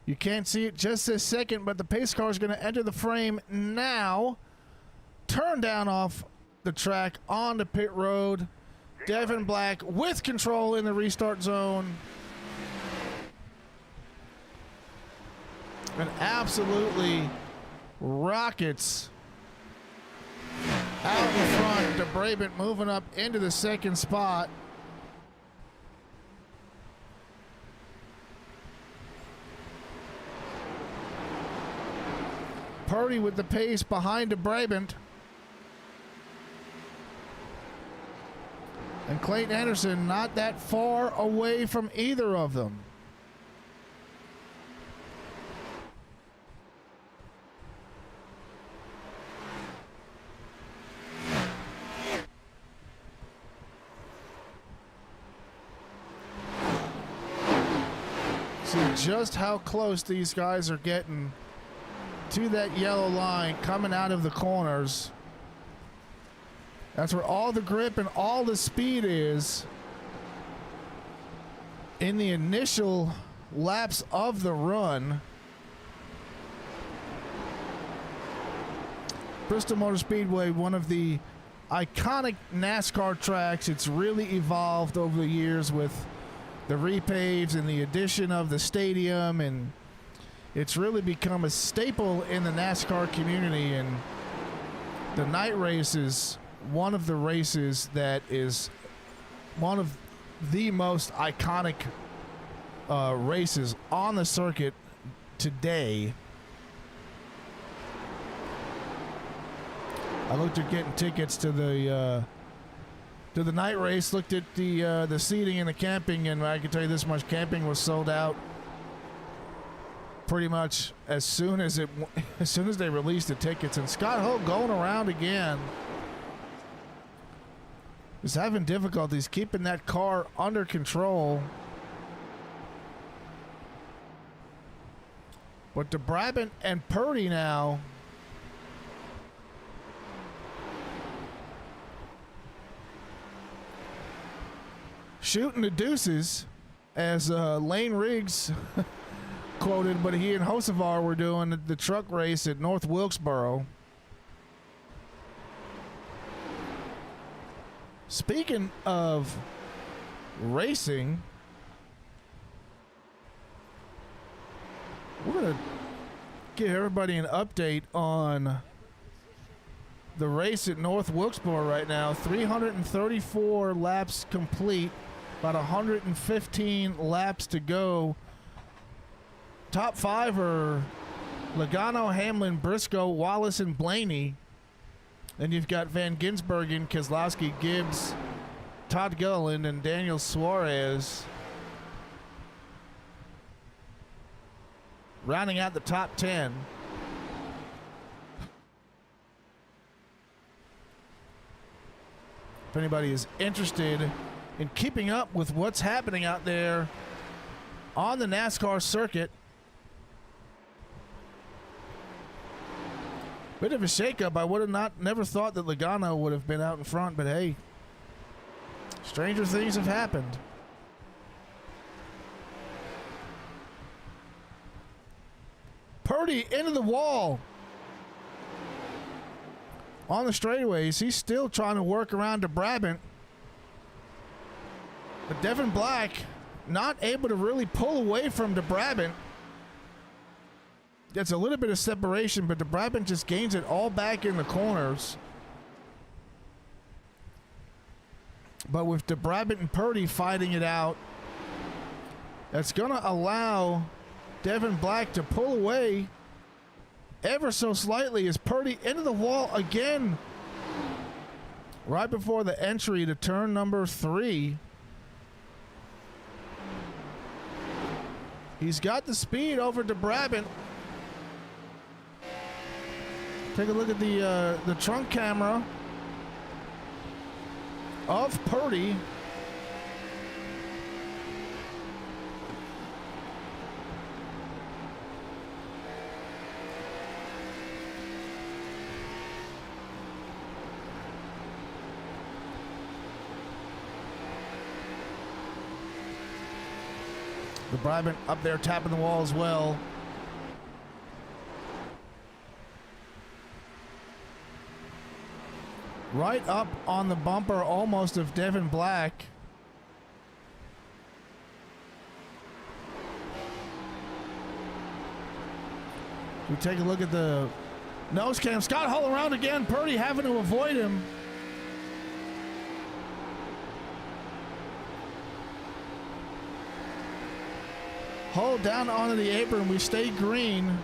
You can't see it just this second, but the pace car is going to enter the frame now. Turn down off the track onto pit road. Devin Black with control in the restart zone. And absolutely rockets out in front. De Brabant moving up into the second spot. Purdy with the pace behind De Brabant. And Clayton Anderson not that far away from either of them. See just how close these guys are getting to that yellow line coming out of the corners. That's where all the grip and all the speed is in the initial laps of the run. Bristol Motor Speedway, one of the iconic NASCAR tracks. It's really evolved over the years with the repaves and the addition of the stadium, and it's really become a staple in the NASCAR community. And the night race is one of the races that is one of the most iconic races on the circuit today. I looked at getting tickets to the night race, looked at the seating and the camping, and I can tell you this much: camping was sold out pretty much as soon as they released the tickets. And Scott Hull going around again is having difficulties keeping that car under control. But De Brabant and Purdy now shooting the deuces, as Lane Riggs quoted, but he and Hocevar were doing the truck race at North Wilkesboro. Speaking of racing, to give everybody an update on the race at North Wilkesboro right now. 334 laps complete, about 115 laps to go. Top 5 are Logano, Hamlin, Briscoe, Wallace, and Blaney. Then you've got Van Gisbergen, Keselowski, Gibbs, Todd Gilliland, and Daniel Suarez. Rounding out the top 10. If anybody is interested in keeping up with what's happening out there on the NASCAR circuit, bit of a shakeup. I would have never thought that Logano would have been out in front, but hey, stranger things have happened. Purdy into the wall on the straightaways. He's still trying to work around to Brabant, but Devin Black not able to really pull away from DeBrabant. Gets a little bit of separation, but DeBrabant just gains it all back in the corners. But with DeBrabant and Purdy fighting it out, that's going to allow Devin Black to pull away ever so slightly as Purdy into the wall again right before the entry to turn number 3. He's got the speed over DeBrabant. Take a look at the trunk camera of Purdy. DeBrabant up there tapping the wall as well. Right up on the bumper almost of Devin Black. We take a look at the nose cam. Scott Hull around again. Purdy having to avoid him. Hull down onto the apron. We stay green.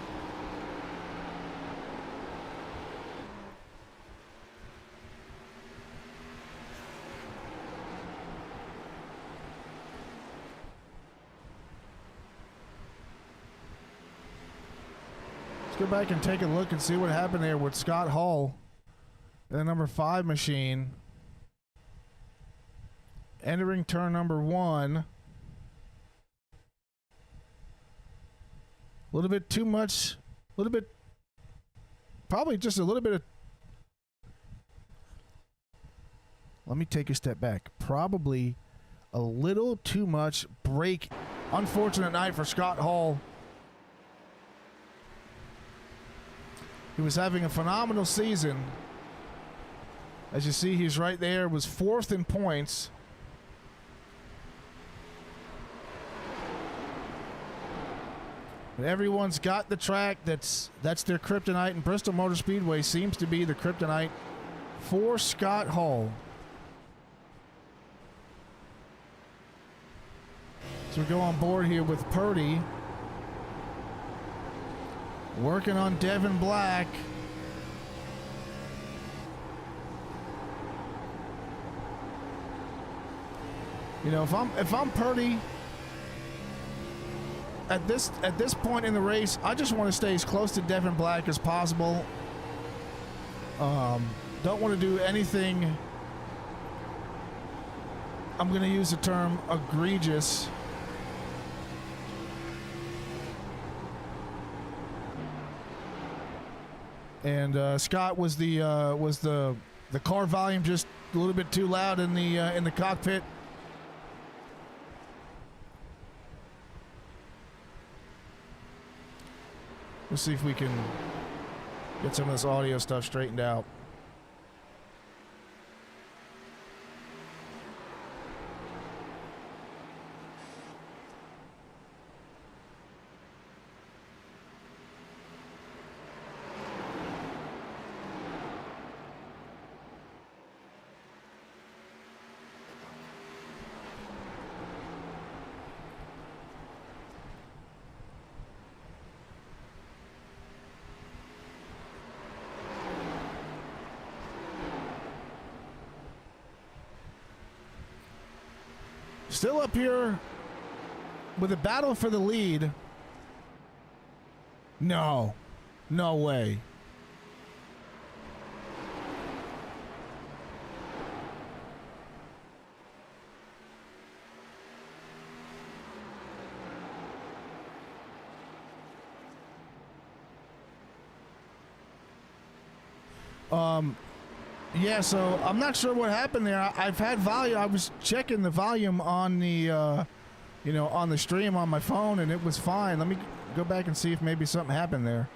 Let's go back and take a look and see what happened there with Scott Hull, the number 5 machine. Entering turn number 1. A little bit too much, a little bit, probably just a little bit of, let me take a step back. Probably a little too much brake. Unfortunate night for Scott Hull. He was having a phenomenal season. As you see, he's right there, was 4th in points. But everyone's got the track that's their kryptonite, and Bristol Motor Speedway seems to be the kryptonite for Scott Hull. So we go on board here with Purdy. Working on Devin Black. You know, if I'm Purdy at this point in the race, I just want to stay as close to Devin Black as possible. Don't want to do anything, I'm going to use the term egregious. And Scott, was the car volume just a little bit too loud in the cockpit? Let's see if we can get some of this audio stuff straightened out. Still up here with a battle for the lead. No. No way. Yeah, so I'm not sure what happened there. I've had volume. I was checking the volume on the, you know, on the stream on my phone, and it was fine. Let me go back and see if maybe something happened there.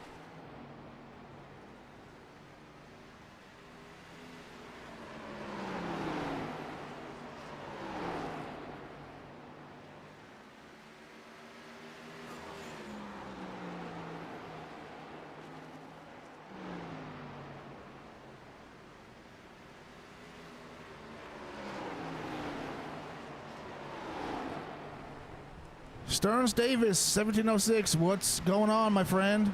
Stearns Davis, 1706. What's going on, my friend?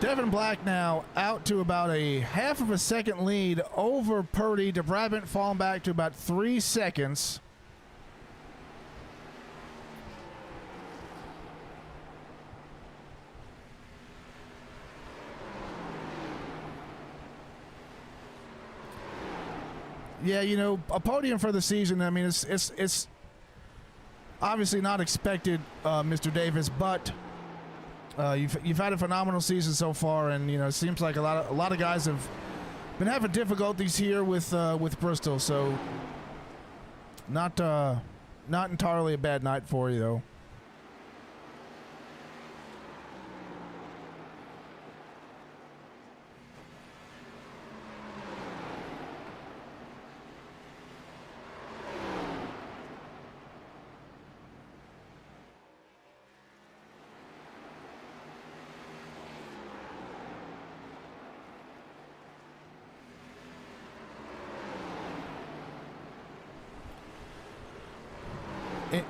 Devin Black now out to about a half of a second lead over Purdy. DeBrabant falling back to about 3 seconds. Yeah, you know, a podium for the season. I mean, it's obviously not expected, Mr. Davis, but you've had a phenomenal season so far, and you know, it seems like a lot of guys have been having difficulties here with Bristol. So not entirely a bad night for you, though.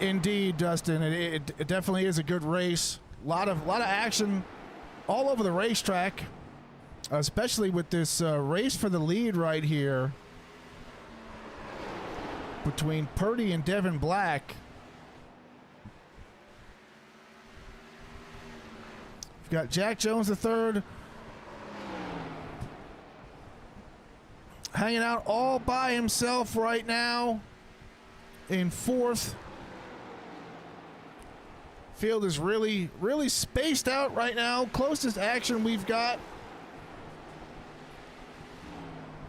Indeed, Dustin. It definitely is a good race. A lot of action all over the racetrack, especially with this race for the lead right here between Purdy and Devin Black. We've got Jack Jones III hanging out all by himself right now in fourth. Field is really spaced out right now. Closest action we've got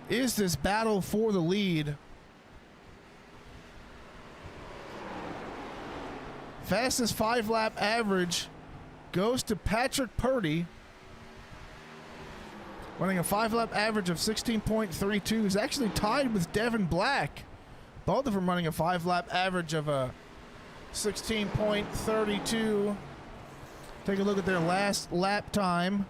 is this battle for the lead. Fastest 5-lap average goes to Patrick Purdy, running a 5-lap average of 16.32. He's actually tied with Devin Black. Both of them running a 5-lap average of a 16.32. Take a look at their last lap time.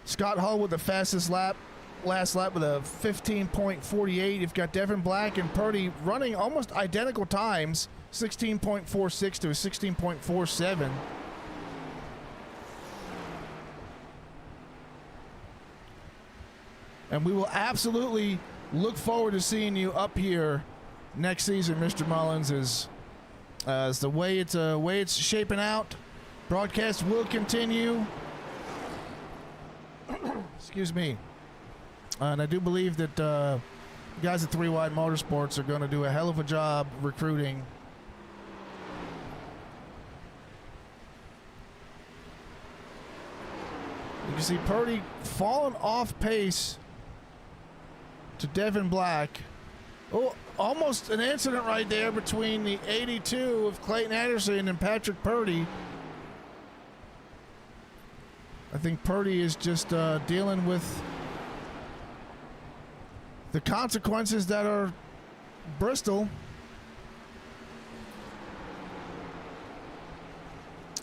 Scott Hull with the fastest last lap with a 15.48. You've got Devin Black and Purdy running almost identical times, 16.46 to a 16.47. And we will absolutely look forward to seeing you up here next season, Mr. Mullins. As the way it's shaping out, broadcast will continue. Excuse me. And I do believe that the guys at 3 Wide Motorsports are going to do a hell of a job recruiting You can see Purdy falling off pace to Devin Black. Oh, almost an incident right there between the 82 of Clayton Anderson and Patrick Purdy. I think Purdy is just dealing with the consequences that are Bristol.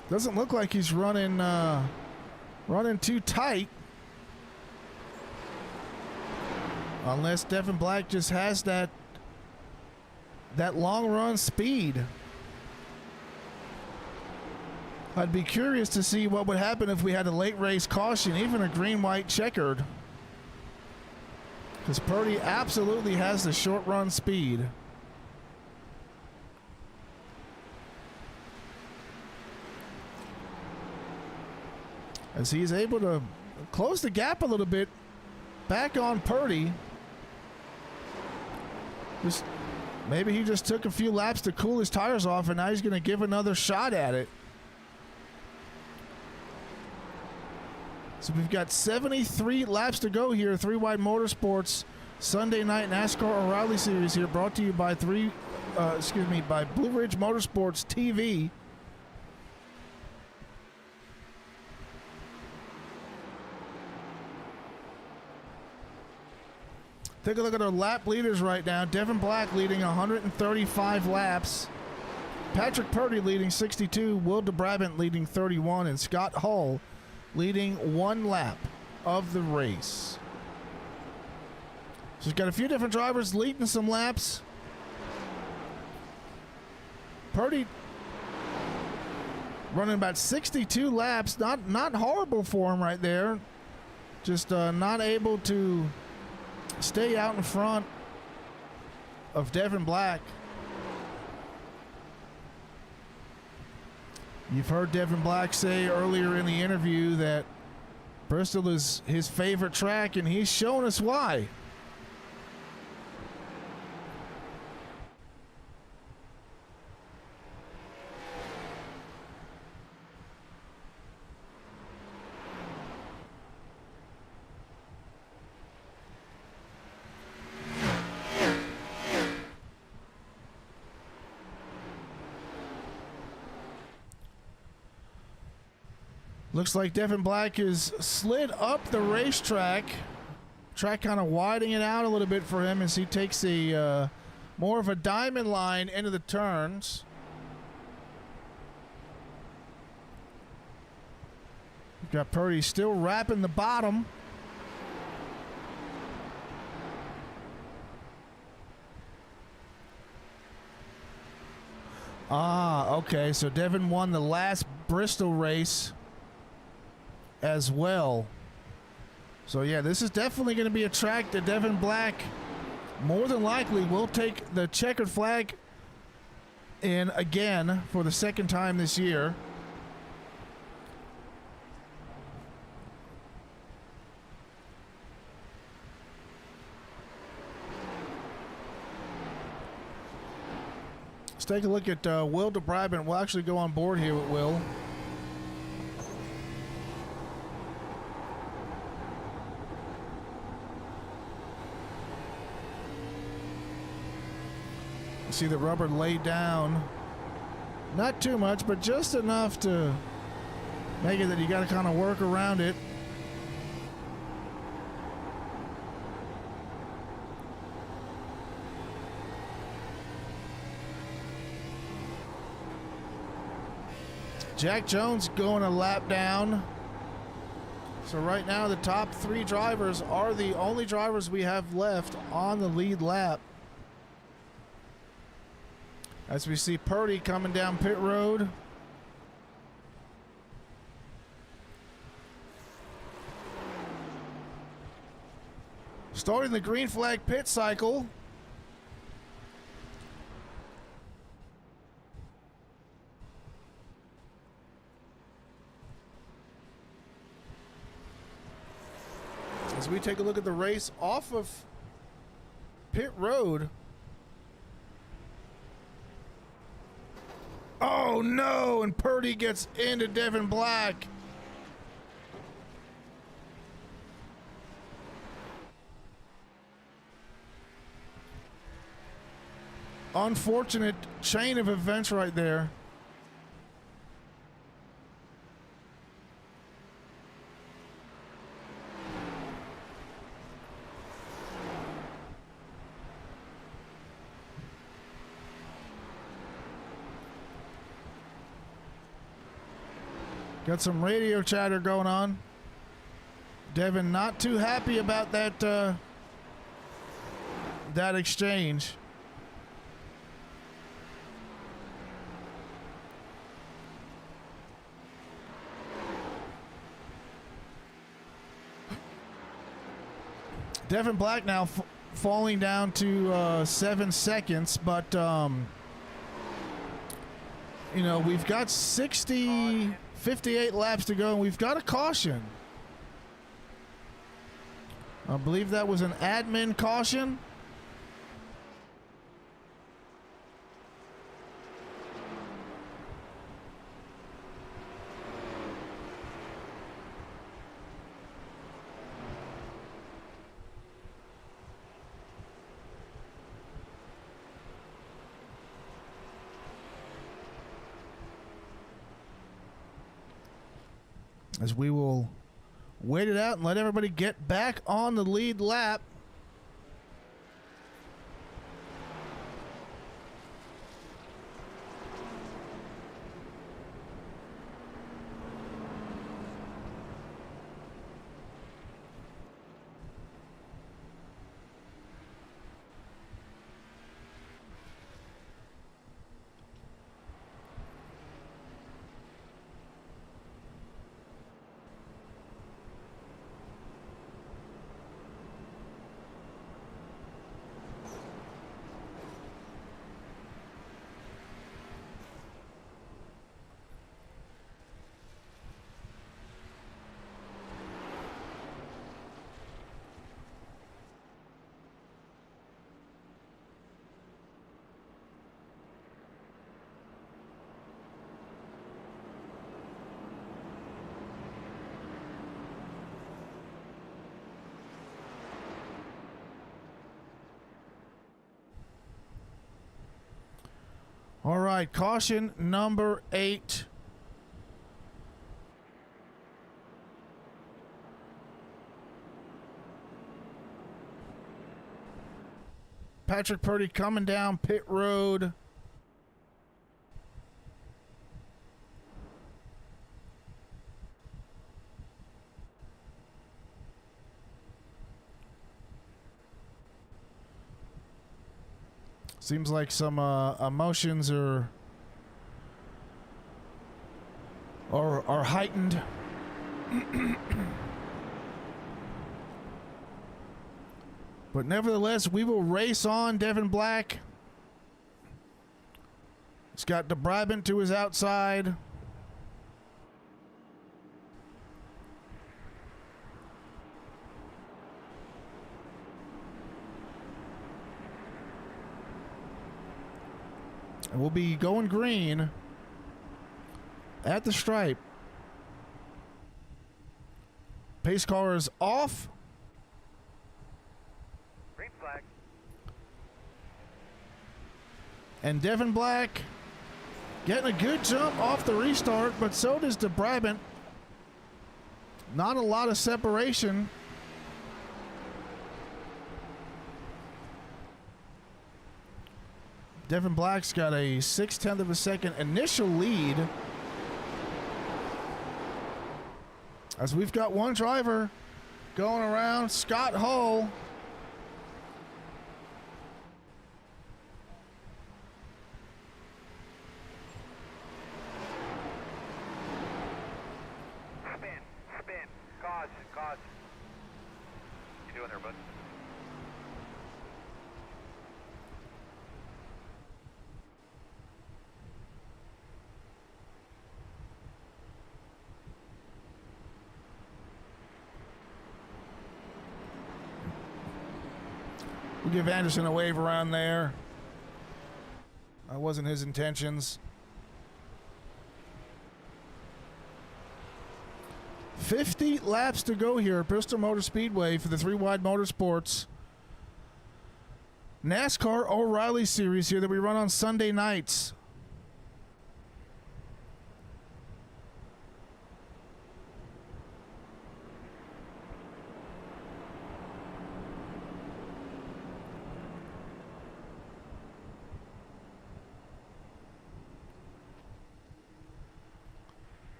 Doesn't look like he's running too tight. Unless Devin Black just has that long run speed. I'd be curious to see what would happen if we had a late race caution, even a green-white checkered. Because Purdy absolutely has the short run speed. As he's able to close the gap a little bit back on Purdy. Just maybe he just took a few laps to cool his tires off, and now he's going to give another shot at it. So we've got 73 laps to go here. 3 Wide Motorsports Sunday night NASCAR O'Reilly Series here, brought to you by by Blue Ridge Motorsports TV. Take a look at our lap leaders right now. Devin Black leading 135 laps. Patrick Purdy leading 62. Will DeBrabant leading 31. And Scott Hull leading 1 lap of the race. So we've got a few different drivers leading some laps. Purdy running about 62 laps. Not horrible for him right there. Just not able to stay out in front of Devin Black. You've heard Devin Black say earlier in the interview that Bristol is his favorite track, and he's shown us why. Looks like Devin Black is slid up the racetrack. Track kind of widening it out a little bit for him as he takes a more of a diamond line into the turns. We've got Purdy still wrapping the bottom. Okay, so Devin won the last Bristol race as well. So yeah, this is definitely going to be a track that Devin Black more than likely will take the checkered flag in again for the second time this year. Let's take a look at Will DeBrabant. We'll actually go on board here with Will. See the rubber laid down. Not too much, but just enough to make it that you got to kind of work around it. Jack Jones going a lap down. So right now the top 3 drivers are the only drivers we have left on the lead lap. As we see Purdy coming down pit road. Starting the green flag pit cycle. As we take a look at the race off of pit road. Oh no, and Purdy gets into Devin Black. unfortunate chain of events right there. Got some radio chatter going on. Devin not too happy about that that exchange. Devin Black now falling down to 7 seconds, but you know, we've got 58 laps to go, and we've got a caution. I believe that was an admin caution. As we will wait it out and let everybody get back on the lead lap. All right, caution number 8. Patrick Purdy coming down pit road. Seems like some emotions are heightened. But nevertheless, we will race on. Devin Black. He's got DeBrabant to his outside. And we'll be going green at the stripe. Pace car is off. Green flag. And Devin Black getting a good jump off the restart, but so does DeBrabant. Not a lot of separation. Devin Black's got a 0.6 of a second initial lead. As we've got one driver going around, Scott Hull. Spin. Cause. You doing there, bud? We'll give Anderson a wave around there. That wasn't his intentions. 50 laps to go here at Bristol Motor Speedway for the 3 Wide Motorsports. NASCAR O'Reilly series here that we run on Sunday nights.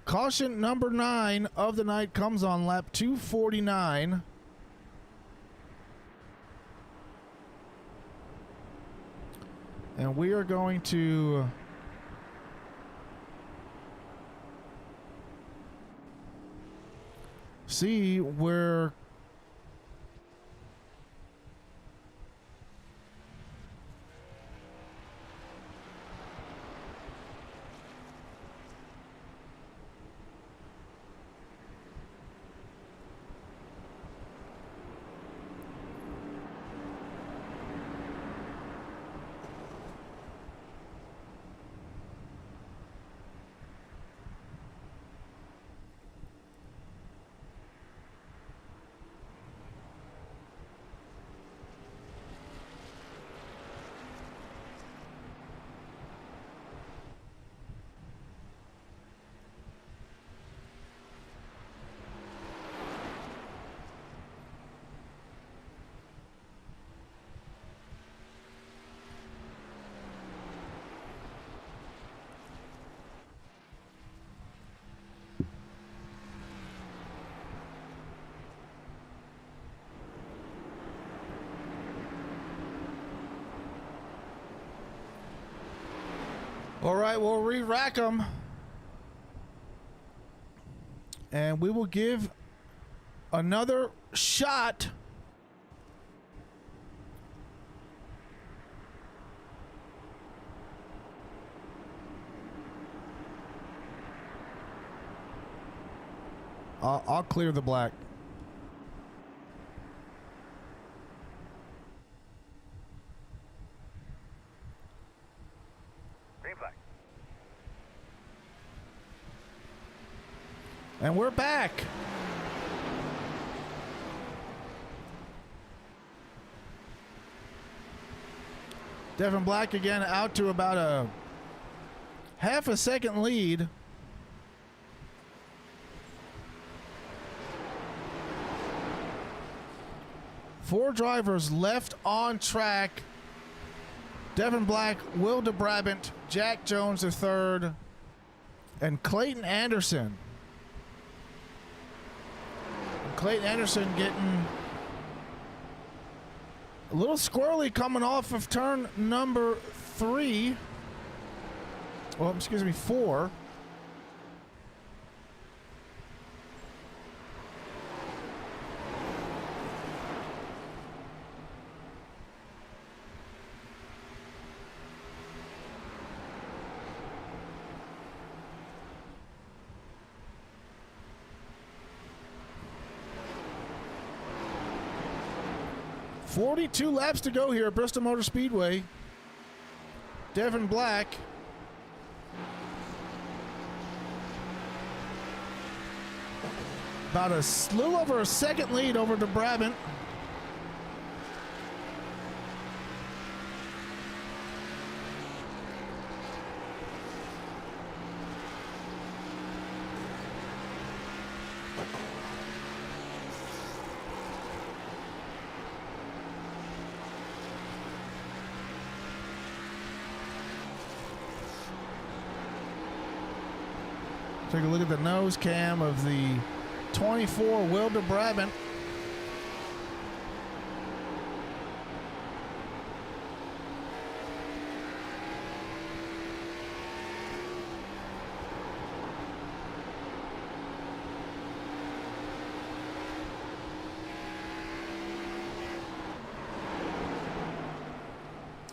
Caution number 9 of the night comes on lap 249. And we are going to see where all right, we'll re-rack them. And we will give another shot. I'll clear the black. And we're back. Devin Black again out to about a half a second lead. Four drivers left on track. Devin Black, Will DeBrabant, Jack Jones III, and Clayton Anderson. Clayton Anderson getting a little squirrely coming off of turn number 3. Well, excuse me, 4. .42 laps to go here at Bristol Motor Speedway. Devin Black about a little over a second lead over DeBrabant. Take a look at the nose cam of the 24 Will DeBrabant.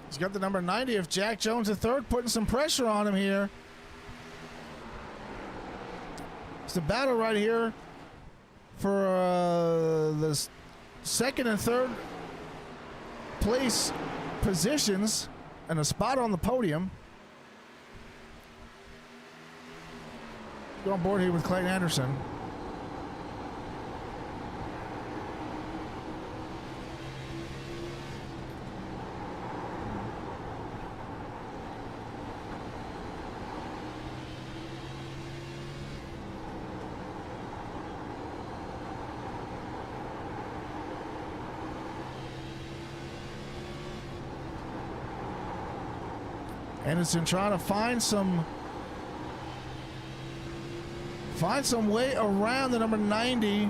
He's got the number 90 of Jack Jones III, putting some pressure on him here. It's a battle right here for the second and third place positions and a spot on the podium. Go on board here with Clayton Anderson. Anderson trying to find some way around the number 90.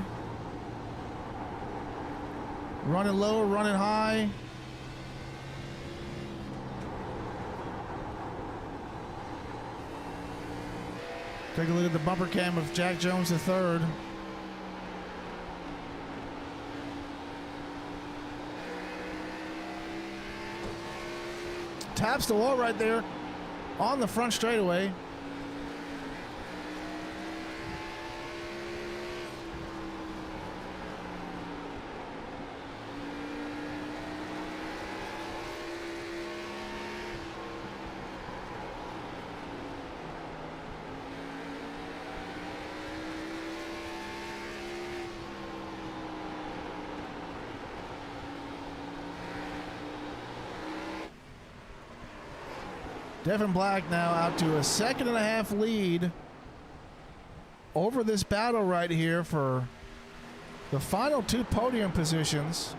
Running low, running high. Take a look at the bumper cam of Jack Jones III. Taps the wall right there on the front straightaway. Devin Black now out to a 2.5 lead over this battle right here for the final 2 podium positions.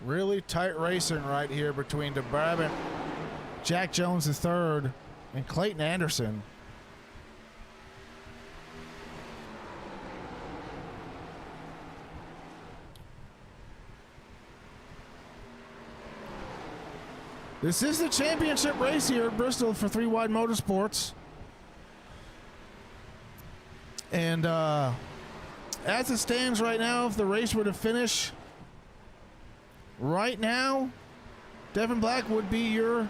Really tight racing right here between DeBrabant, Jack Jones III, and Clayton Anderson. This is the championship race here at Bristol for 3 Wide Motorsports. And as it stands right now, if the race were to finish right now, Devin Black would be your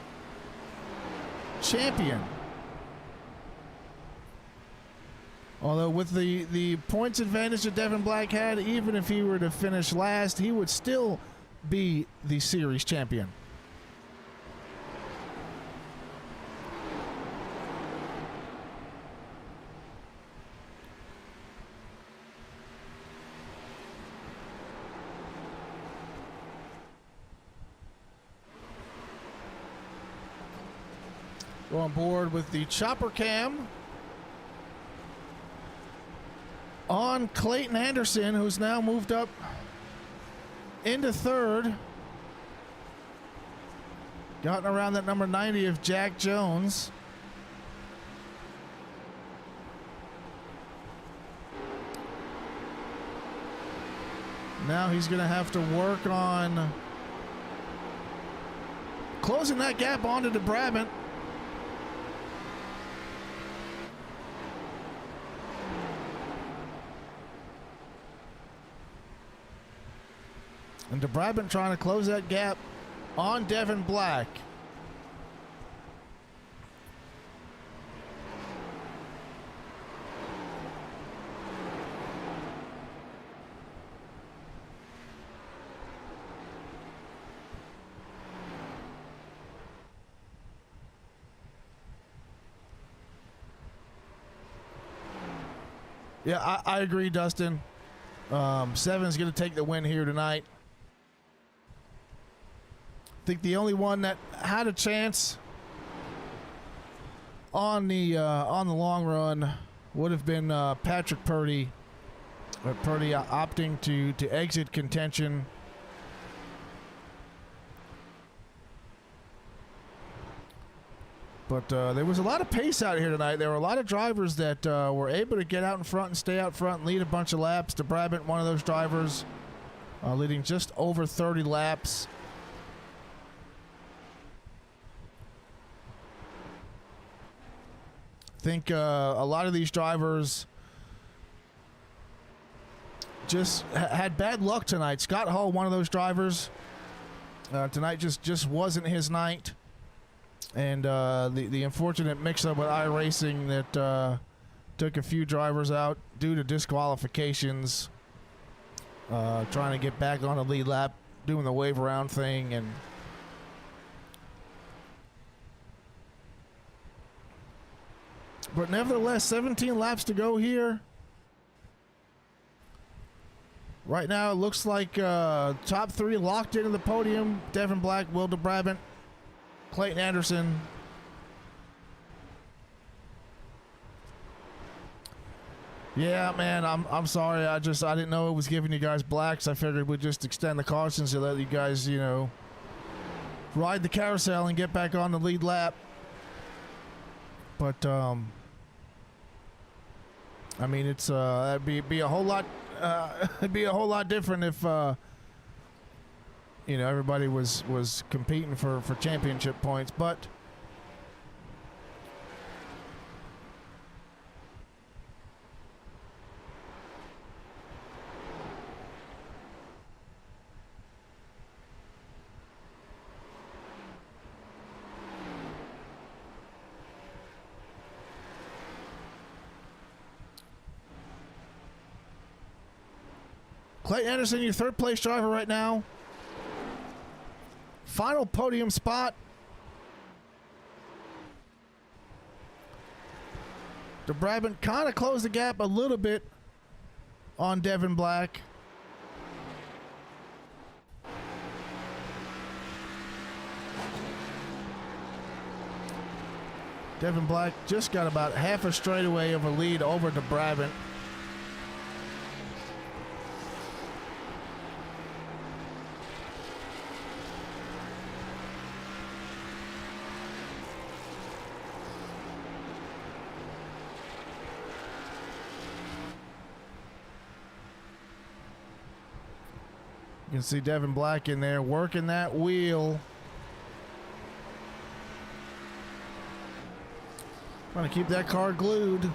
champion. Although with the points advantage that Devin Black had, even if he were to finish last, he would still be the series champion. Go on board with the chopper cam on Clayton Anderson, who's now moved up into 3rd. Gotten around that number 90 of Jack Jones. Now he's going to have to work on closing that gap onto DeBrabant. And DeBrabant trying to close that gap on Devin Black. Yeah, I agree, Dustin. 7's going to take the win here tonight. I think the only one that had a chance on the long run would have been Patrick Purdy, but Purdy opting to exit contention. But there was a lot of pace out here tonight. There were a lot of drivers that were able to get out in front and stay out front and lead a bunch of laps. DeBrabant, one of those drivers, leading just over 30 laps. I think a lot of these drivers just had bad luck tonight. Scott Hall, one of those drivers, tonight just wasn't his night. And the unfortunate mix-up with iRacing that took a few drivers out due to disqualifications trying to get back on the lead lap, doing the wave around thing, and but nevertheless, 17 laps to go here. Right now, it looks like top three locked into the podium. Devin Black, Will DeBrabant, Clayton Anderson. Yeah, man, I'm sorry. I didn't know it was giving you guys blacks. I figured we'd just extend the cautions to let you guys, you know, ride the carousel and get back on the lead lap. But I mean, it's it'd be a whole lot. It'd be a whole lot different if you know, everybody was competing for championship points, but Clayton Anderson, your third place driver right now. Final podium spot. DeBrabant kind of closed the gap a little bit on Devin Black. Devin Black just got about half a straightaway of a lead over DeBrabant. You can see Devin Black in there working that wheel. Trying to keep that car glued.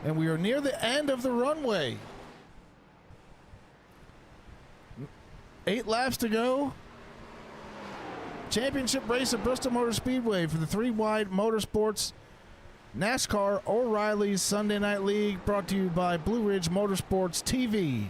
And we are near the end of the runway. 8 laps to go. Championship race at Bristol Motor Speedway for the 3-wide Motorsports NASCAR O'Reilly's Sunday Night League, brought to you by Blue Ridge Motorsports TV.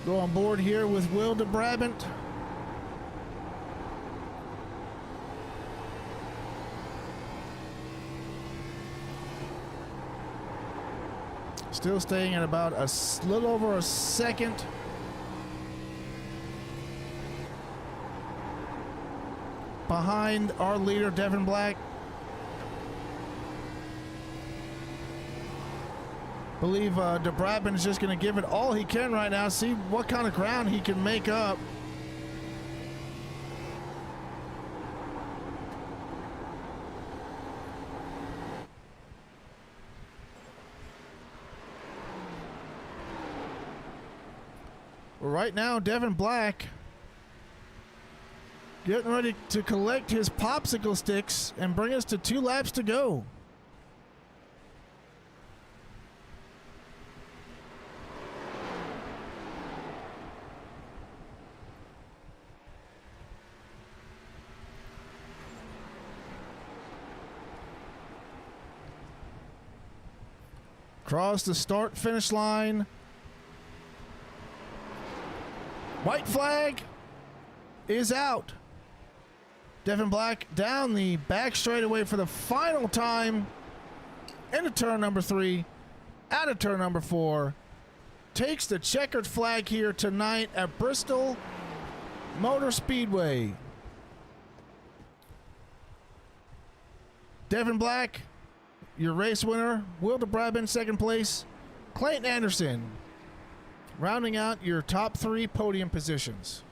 Go on board here with Will DeBrabant. Still staying at about a little over a second. Behind our leader, Devin Black. Believe DeBrabant is just going to give it all he can right now, see what kind of ground he can make up. Well, right now, Devin Black getting ready to collect his popsicle sticks and bring us to 2 laps to go. Across the start-finish line. White flag is out. Devin Black down the back straightaway for the final time into turn number 3, out of turn number 4. Takes the checkered flag here tonight at Bristol Motor Speedway. Devin Black, your race winner. Will DeBrabant, second place. Clayton Anderson, rounding out your top 3 podium positions.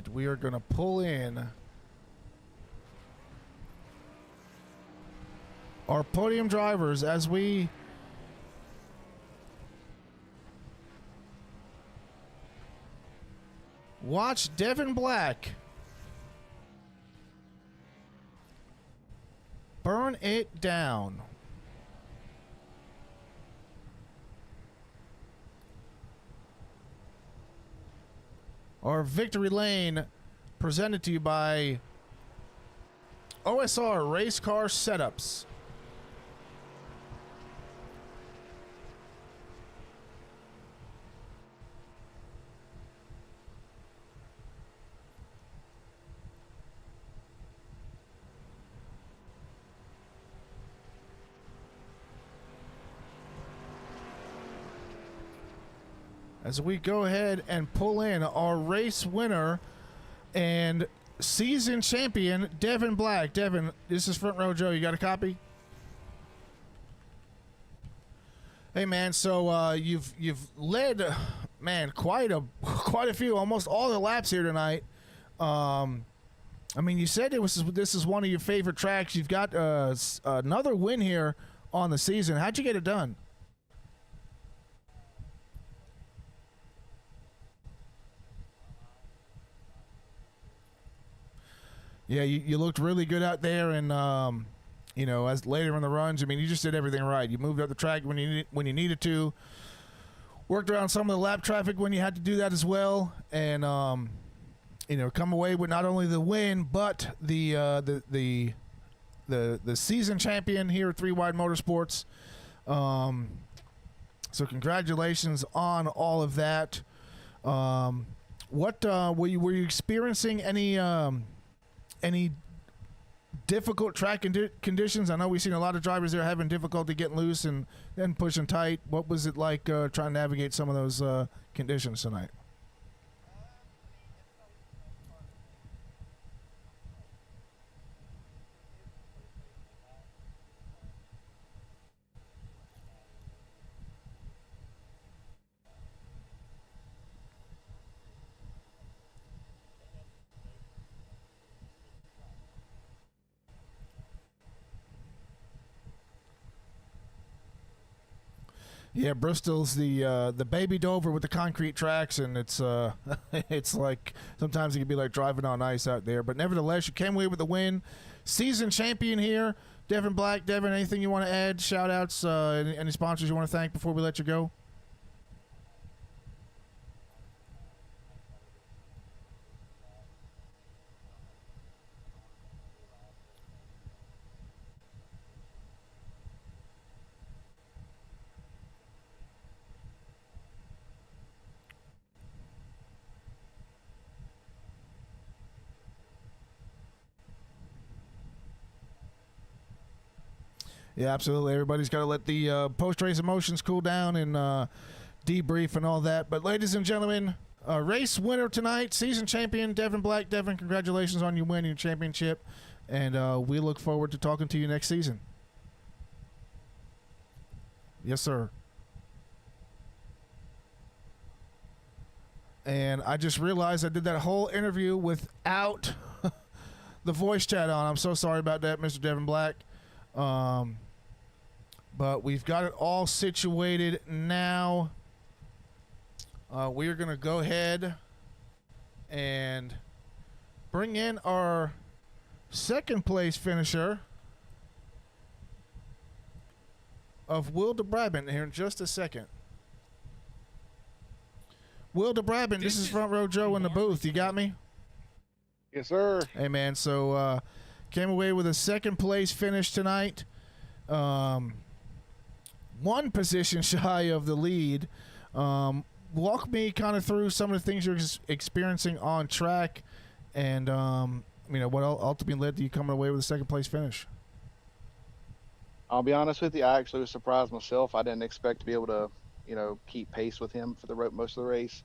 right, we are going to pull in our podium drivers as we watch Devin Black burn it down. Our victory lane presented to you by OSR Race Car Setups. As we go ahead and pull in our race winner and season champion, Devin Black. Devin, this is Front Row Joe. You got a copy? Hey man, so you've led, man, quite a few, almost all the laps here tonight. I mean, you said this is one of your favorite tracks. You've got another win here on the season. How'd you get it done? Yeah, you looked really good out there, and you know, as later in the runs, I mean, you just did everything right. You moved up the track when you needed to, worked around some of the lap traffic when you had to do that as well, and you know, come away with not only the win but the season champion here at 3 Wide Motorsports. So congratulations on all of that. What were you experiencing any difficult track conditions? I know we've seen a lot of drivers there having difficulty getting loose and then pushing tight. What was it like trying to navigate some of those conditions tonight? Yeah, Bristol's the baby Dover with the concrete tracks, and it's it's like sometimes it can be like driving on ice out there. But nevertheless, you came away with the win, season champion here, Devin Black. Devin, anything you want to add? Shout outs, any sponsors you want to thank before we let you go? Yeah, absolutely. Everybody's got to let the post-race emotions cool down and debrief and all that. But ladies and gentlemen, race winner tonight, season champion, Devin Black. Devin, congratulations on your win, your championship. And we look forward to talking to you next season. Yes, sir. And I just realized I did that whole interview without the voice chat on. I'm so sorry about that, Mr. Devin Black. But we've got it all situated now. We are going to go ahead and bring in our second place finisher of Will de Brabant here in just a second. Will de Brabant, this is Front Row Joe in the booth. You got me? Yes, sir. Hey, man. So came away with a second place finish tonight. One position shy of the lead. Walk me kind of through some of the things you're experiencing on track, and you know, what ultimately led to you coming away with a second place finish. I'll be honest with you, I actually was surprised myself. I didn't expect to be able to, you know, keep pace with him for most of the race.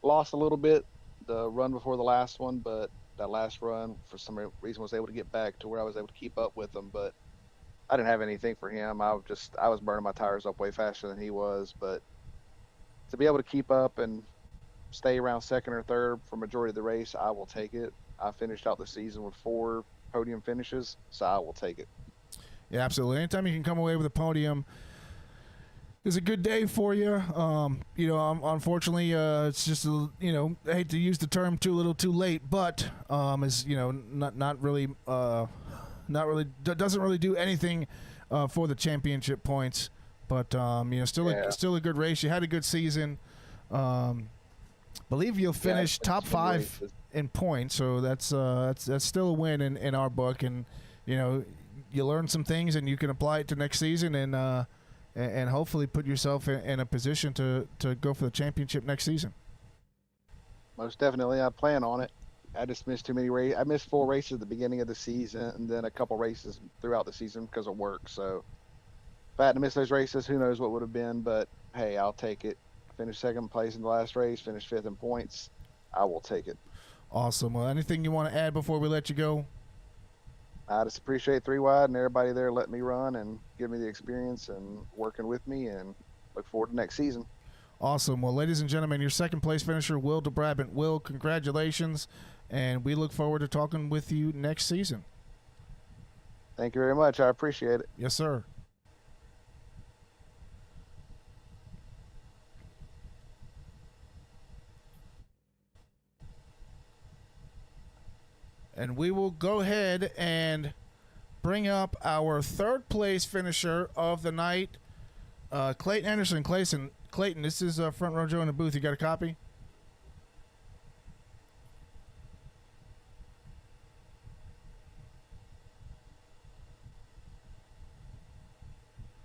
Lost a little bit the run before the last one, but that last run, for some reason, was able to get back to where I was able to keep up with him. But I didn't have anything for him. I was burning my tires up way faster than he was. But to be able to keep up and stay around second or third for majority of the race, I will take it. I finished out the season with 4 podium finishes, so I will take it. Yeah, absolutely. Anytime you can come away with a podium is a good day for you. Unfortunately, it's just I hate to use the term too little, too late, but is not really doesn't really do anything for the championship points. But still a good race. You had a good season. Believe you'll finish top 5 in points, so that's still a win in our book. And you learn some things, and you can apply it to next season, and hopefully put yourself in a position to go for the championship next season. Most definitely, I plan on it. I just missed too many races. I missed 4 races at the beginning of the season, and then a couple races throughout the season because of work. So if I had to miss those races, who knows what would have been. But hey, I'll take it. Finish second place in the last race, finish 5th in points. I will take it. Awesome. Well, anything you want to add before we let you go? I just appreciate 3 Wide and everybody there letting me run and give me the experience and working with me, and look forward to next season. Awesome. Well, ladies and gentlemen, your second place finisher, Will DeBrabant. Will, congratulations, and we look forward to talking with you next season. Thank you very much. I appreciate it. Yes, sir. And we will go ahead and bring up our third place finisher of the night, Clayton Anderson. Clayton, this is Front Row Joe in the booth. You got a copy?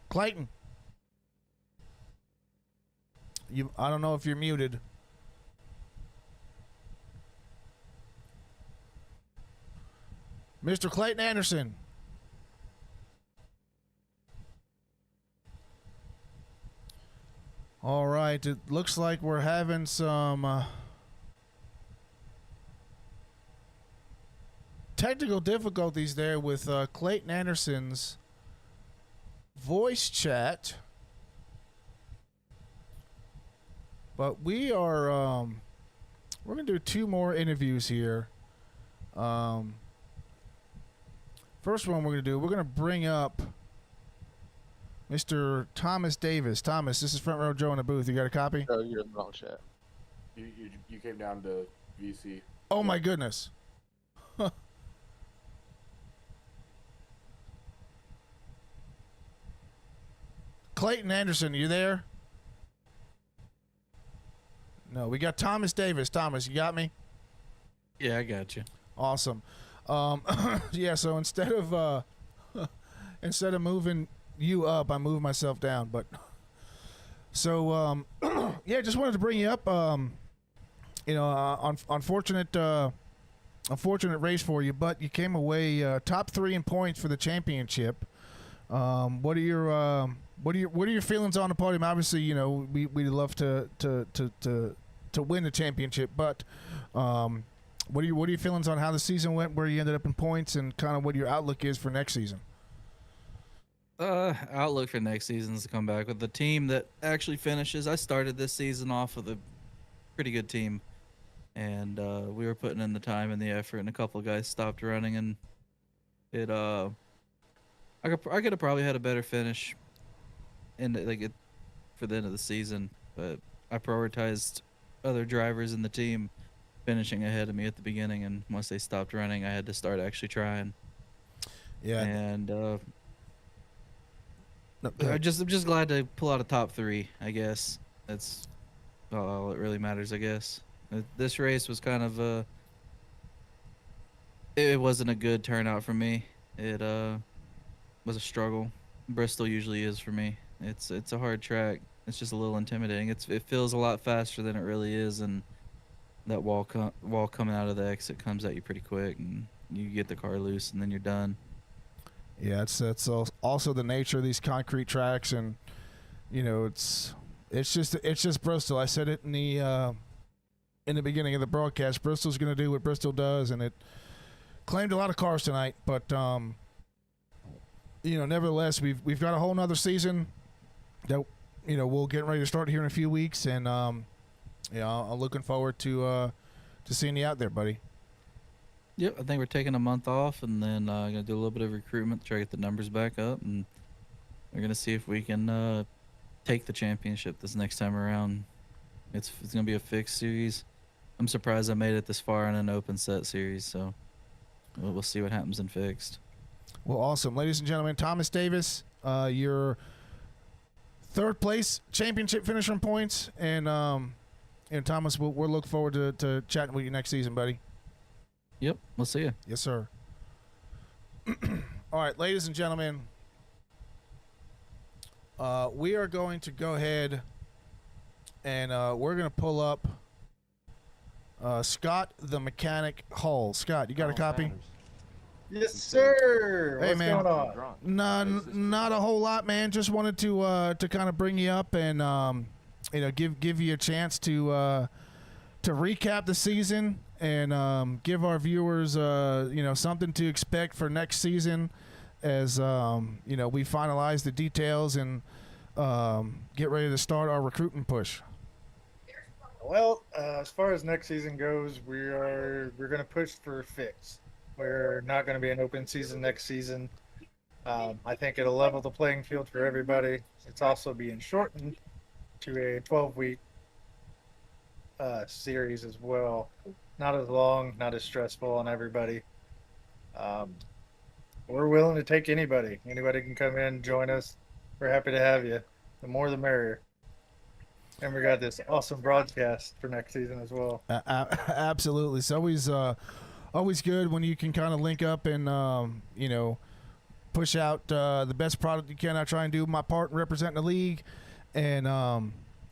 Clayton. I don't know if you're muted. Mr. Clayton Anderson. All right, it looks like we're having some technical difficulties there with Clayton Anderson's voice chat. But we're going to do 2 more interviews here. First one we're going to bring up Mr. Thomas Davis. Thomas, this is Front Row Joe in the booth. You got a copy? Oh, you're in the wrong chat. You came down to VC. Oh, my goodness. Clayton Anderson, you there? No, we got Thomas Davis. Thomas, you got me? Yeah, I got you. Awesome. Yeah, so instead of moving you up, I moved myself down. But so yeah, just wanted to bring you up. Unfortunate race for you, but you came away top 3 in points for the championship. What are your feelings on the podium? Obviously, we'd love to win the championship, but what are your feelings on how the season went, where you ended up in points, and kind of what your outlook is for next season? Outlook for next season is to come back with the team that actually finishes. I started this season off with a pretty good team, and we were putting in the time and the effort, and a couple of guys stopped running, and it I could have probably had a better finish for the end of the season, but I prioritized other drivers in the team finishing ahead of me at the beginning, and once they stopped running, I had to start actually trying. Yeah. And I'm just glad to pull out a top 3. I guess that's all that really matters. I guess this race was kind of it wasn't a good turnout for me. It was a struggle. Bristol usually is for me. It's a hard track. It's just a little intimidating. It feels a lot faster than it really is, and that wall coming out of the exit comes at you pretty quick, and you get the car loose, and then you're done. Yeah, that's also the nature of these concrete tracks, and it's just Bristol. I said it in the beginning of the broadcast. Bristol's going to do what Bristol does, and it claimed a lot of cars tonight. But nevertheless, we've got a whole nother season that we'll get ready to start here in a few weeks, and I'm looking forward to seeing you out there, buddy. Yep, I think we're taking a month off, and then gonna do a little bit of recruitment, try to get the numbers back up, and we're gonna see if we can take the championship this next time around. It's gonna be a fixed series. I'm surprised I made it this far in an open set series, so we'll see what happens in fixed. Well, awesome, ladies and gentlemen. Thomas Davis, your third place championship finisher in points, and Thomas, we'll look forward to chatting with you next season, buddy. Yep, we'll see you. Yes, sir. All right, ladies and gentlemen, we are going to go ahead and we're going to pull up Scott the Mechanic Hull. Scott, you got a copy? Yes, sir. Hey, What's man. going on? Not a whole lot, man. Just wanted to kind of bring you up and give you a chance to recap the season and give our viewers something to expect for next season as we finalize the details and get ready to start our recruiting push. Well, as far as next season goes, we're going to push for a fix. We're not going to be an open season next season. I think it'll level the playing field for everybody. It's also being shortened to a 12-week series as well. Not as long, not as stressful on everybody. We're willing to take anybody. Anybody can come in, join us. We're happy to have you. The more the merrier. And we got this awesome broadcast for next season as well. Absolutely. It's always good when you can kind of link up and push out the best product you can. I try and do my part representing the league. And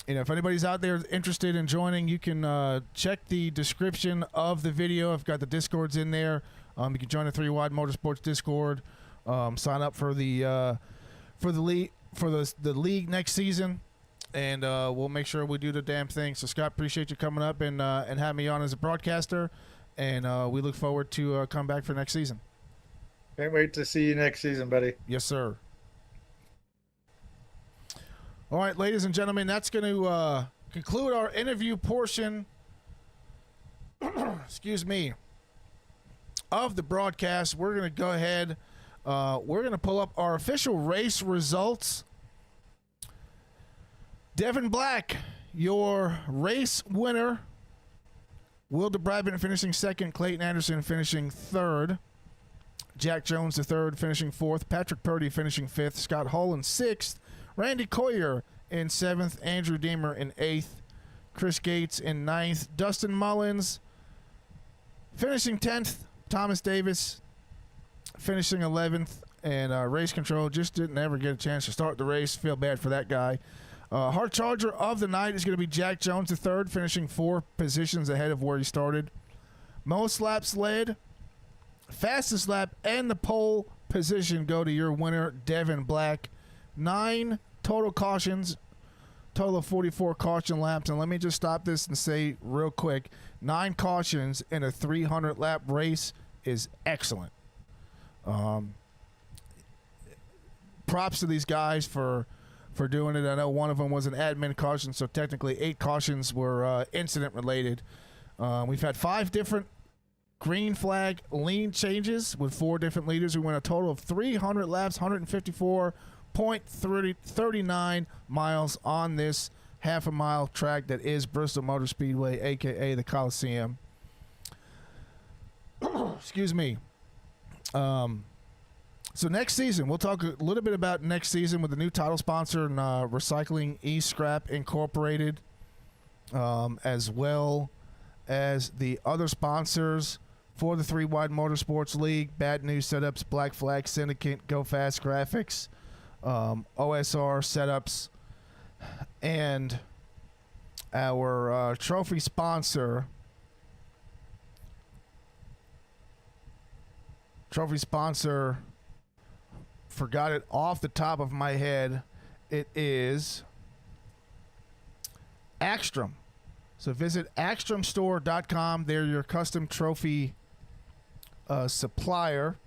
if anybody's out there interested in joining, you can check the description of the video. I've got the Discords in there. You can join the 3 Wide Motorsports Discord. Sign up for the league next season, and we'll make sure we do the damn thing. So Scott, appreciate you coming up and having me on as a broadcaster, and we look forward to come back for next season. Can't wait to see you next season, buddy. Yes, sir. All right, ladies and gentlemen, that's going to conclude our interview portion excuse me, of the broadcast. We're going to go ahead. We're going to pull up our official race results. Devin Black, your race winner. Will DeBradman finishing second. Clayton Anderson finishing third. Jack Jones the third, finishing fourth. Patrick Purdy finishing fifth. Scott Hull in sixth. Randy Coyer in seventh. Andrew Deemer in eighth. Chris Gates in ninth. Dustin Mullins finishing 10th. Thomas Davis finishing 11th. And race control just didn't ever get a chance to start the race. Feel bad for that guy. Hard charger of the night is going to be Jack Jones the third, finishing 4 positions ahead of where he started. Most laps led, fastest lap, and the pole position go to your winner, Devin Black. 9 total cautions, total of 44 caution laps. And let me just stop this and say real quick, 9 cautions in a 300-lap race is excellent. Props to these guys for doing it. I know one of them was an admin caution, so technically 8 cautions were incident related. We've had 5 different green flag lean changes with 4 different leaders. We went a total of 300 laps, 154.39 miles on this half-a-mile track that is Bristol Motor Speedway, a.k.a. the Coliseum. Excuse me. So next season, we'll talk a little bit about next season with the new title sponsor and Recycling E-Scrap Incorporated, as well as the other sponsors for the 3 Wide Motorsports League, Bad News Setups, Black Flag Syndicate, Go Fast Graphics, OSR Setups, and our trophy sponsor, forgot it off the top of my head. It is Axstrom. So visit axstromstore.com. They're your custom trophy supplier.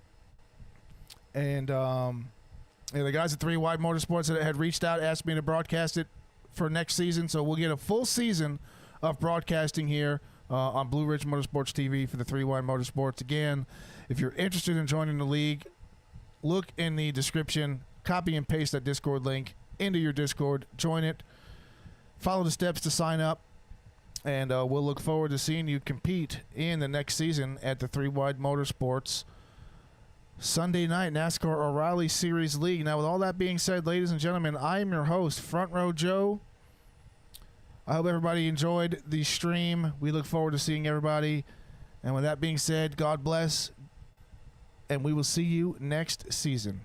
And the guys at 3 Wide Motorsports that had reached out, asked me to broadcast it for next season. So we'll get a full season of broadcasting here on Blue Ridge Motorsports TV for the 3Y Motorsports. Again, if you're interested in joining the league, look in the description, copy and paste that Discord link into your Discord, join it, follow the steps to sign up, and we'll look forward to seeing you compete in the next season at the 3Y Motorsports Sunday night NASCAR O'Reilly Series League. Now, with all that being said, ladies and gentlemen, I am your host, Front Row Joe. I hope everybody enjoyed the stream. We look forward to seeing everybody. And with that being said, God bless, and we will see you next season.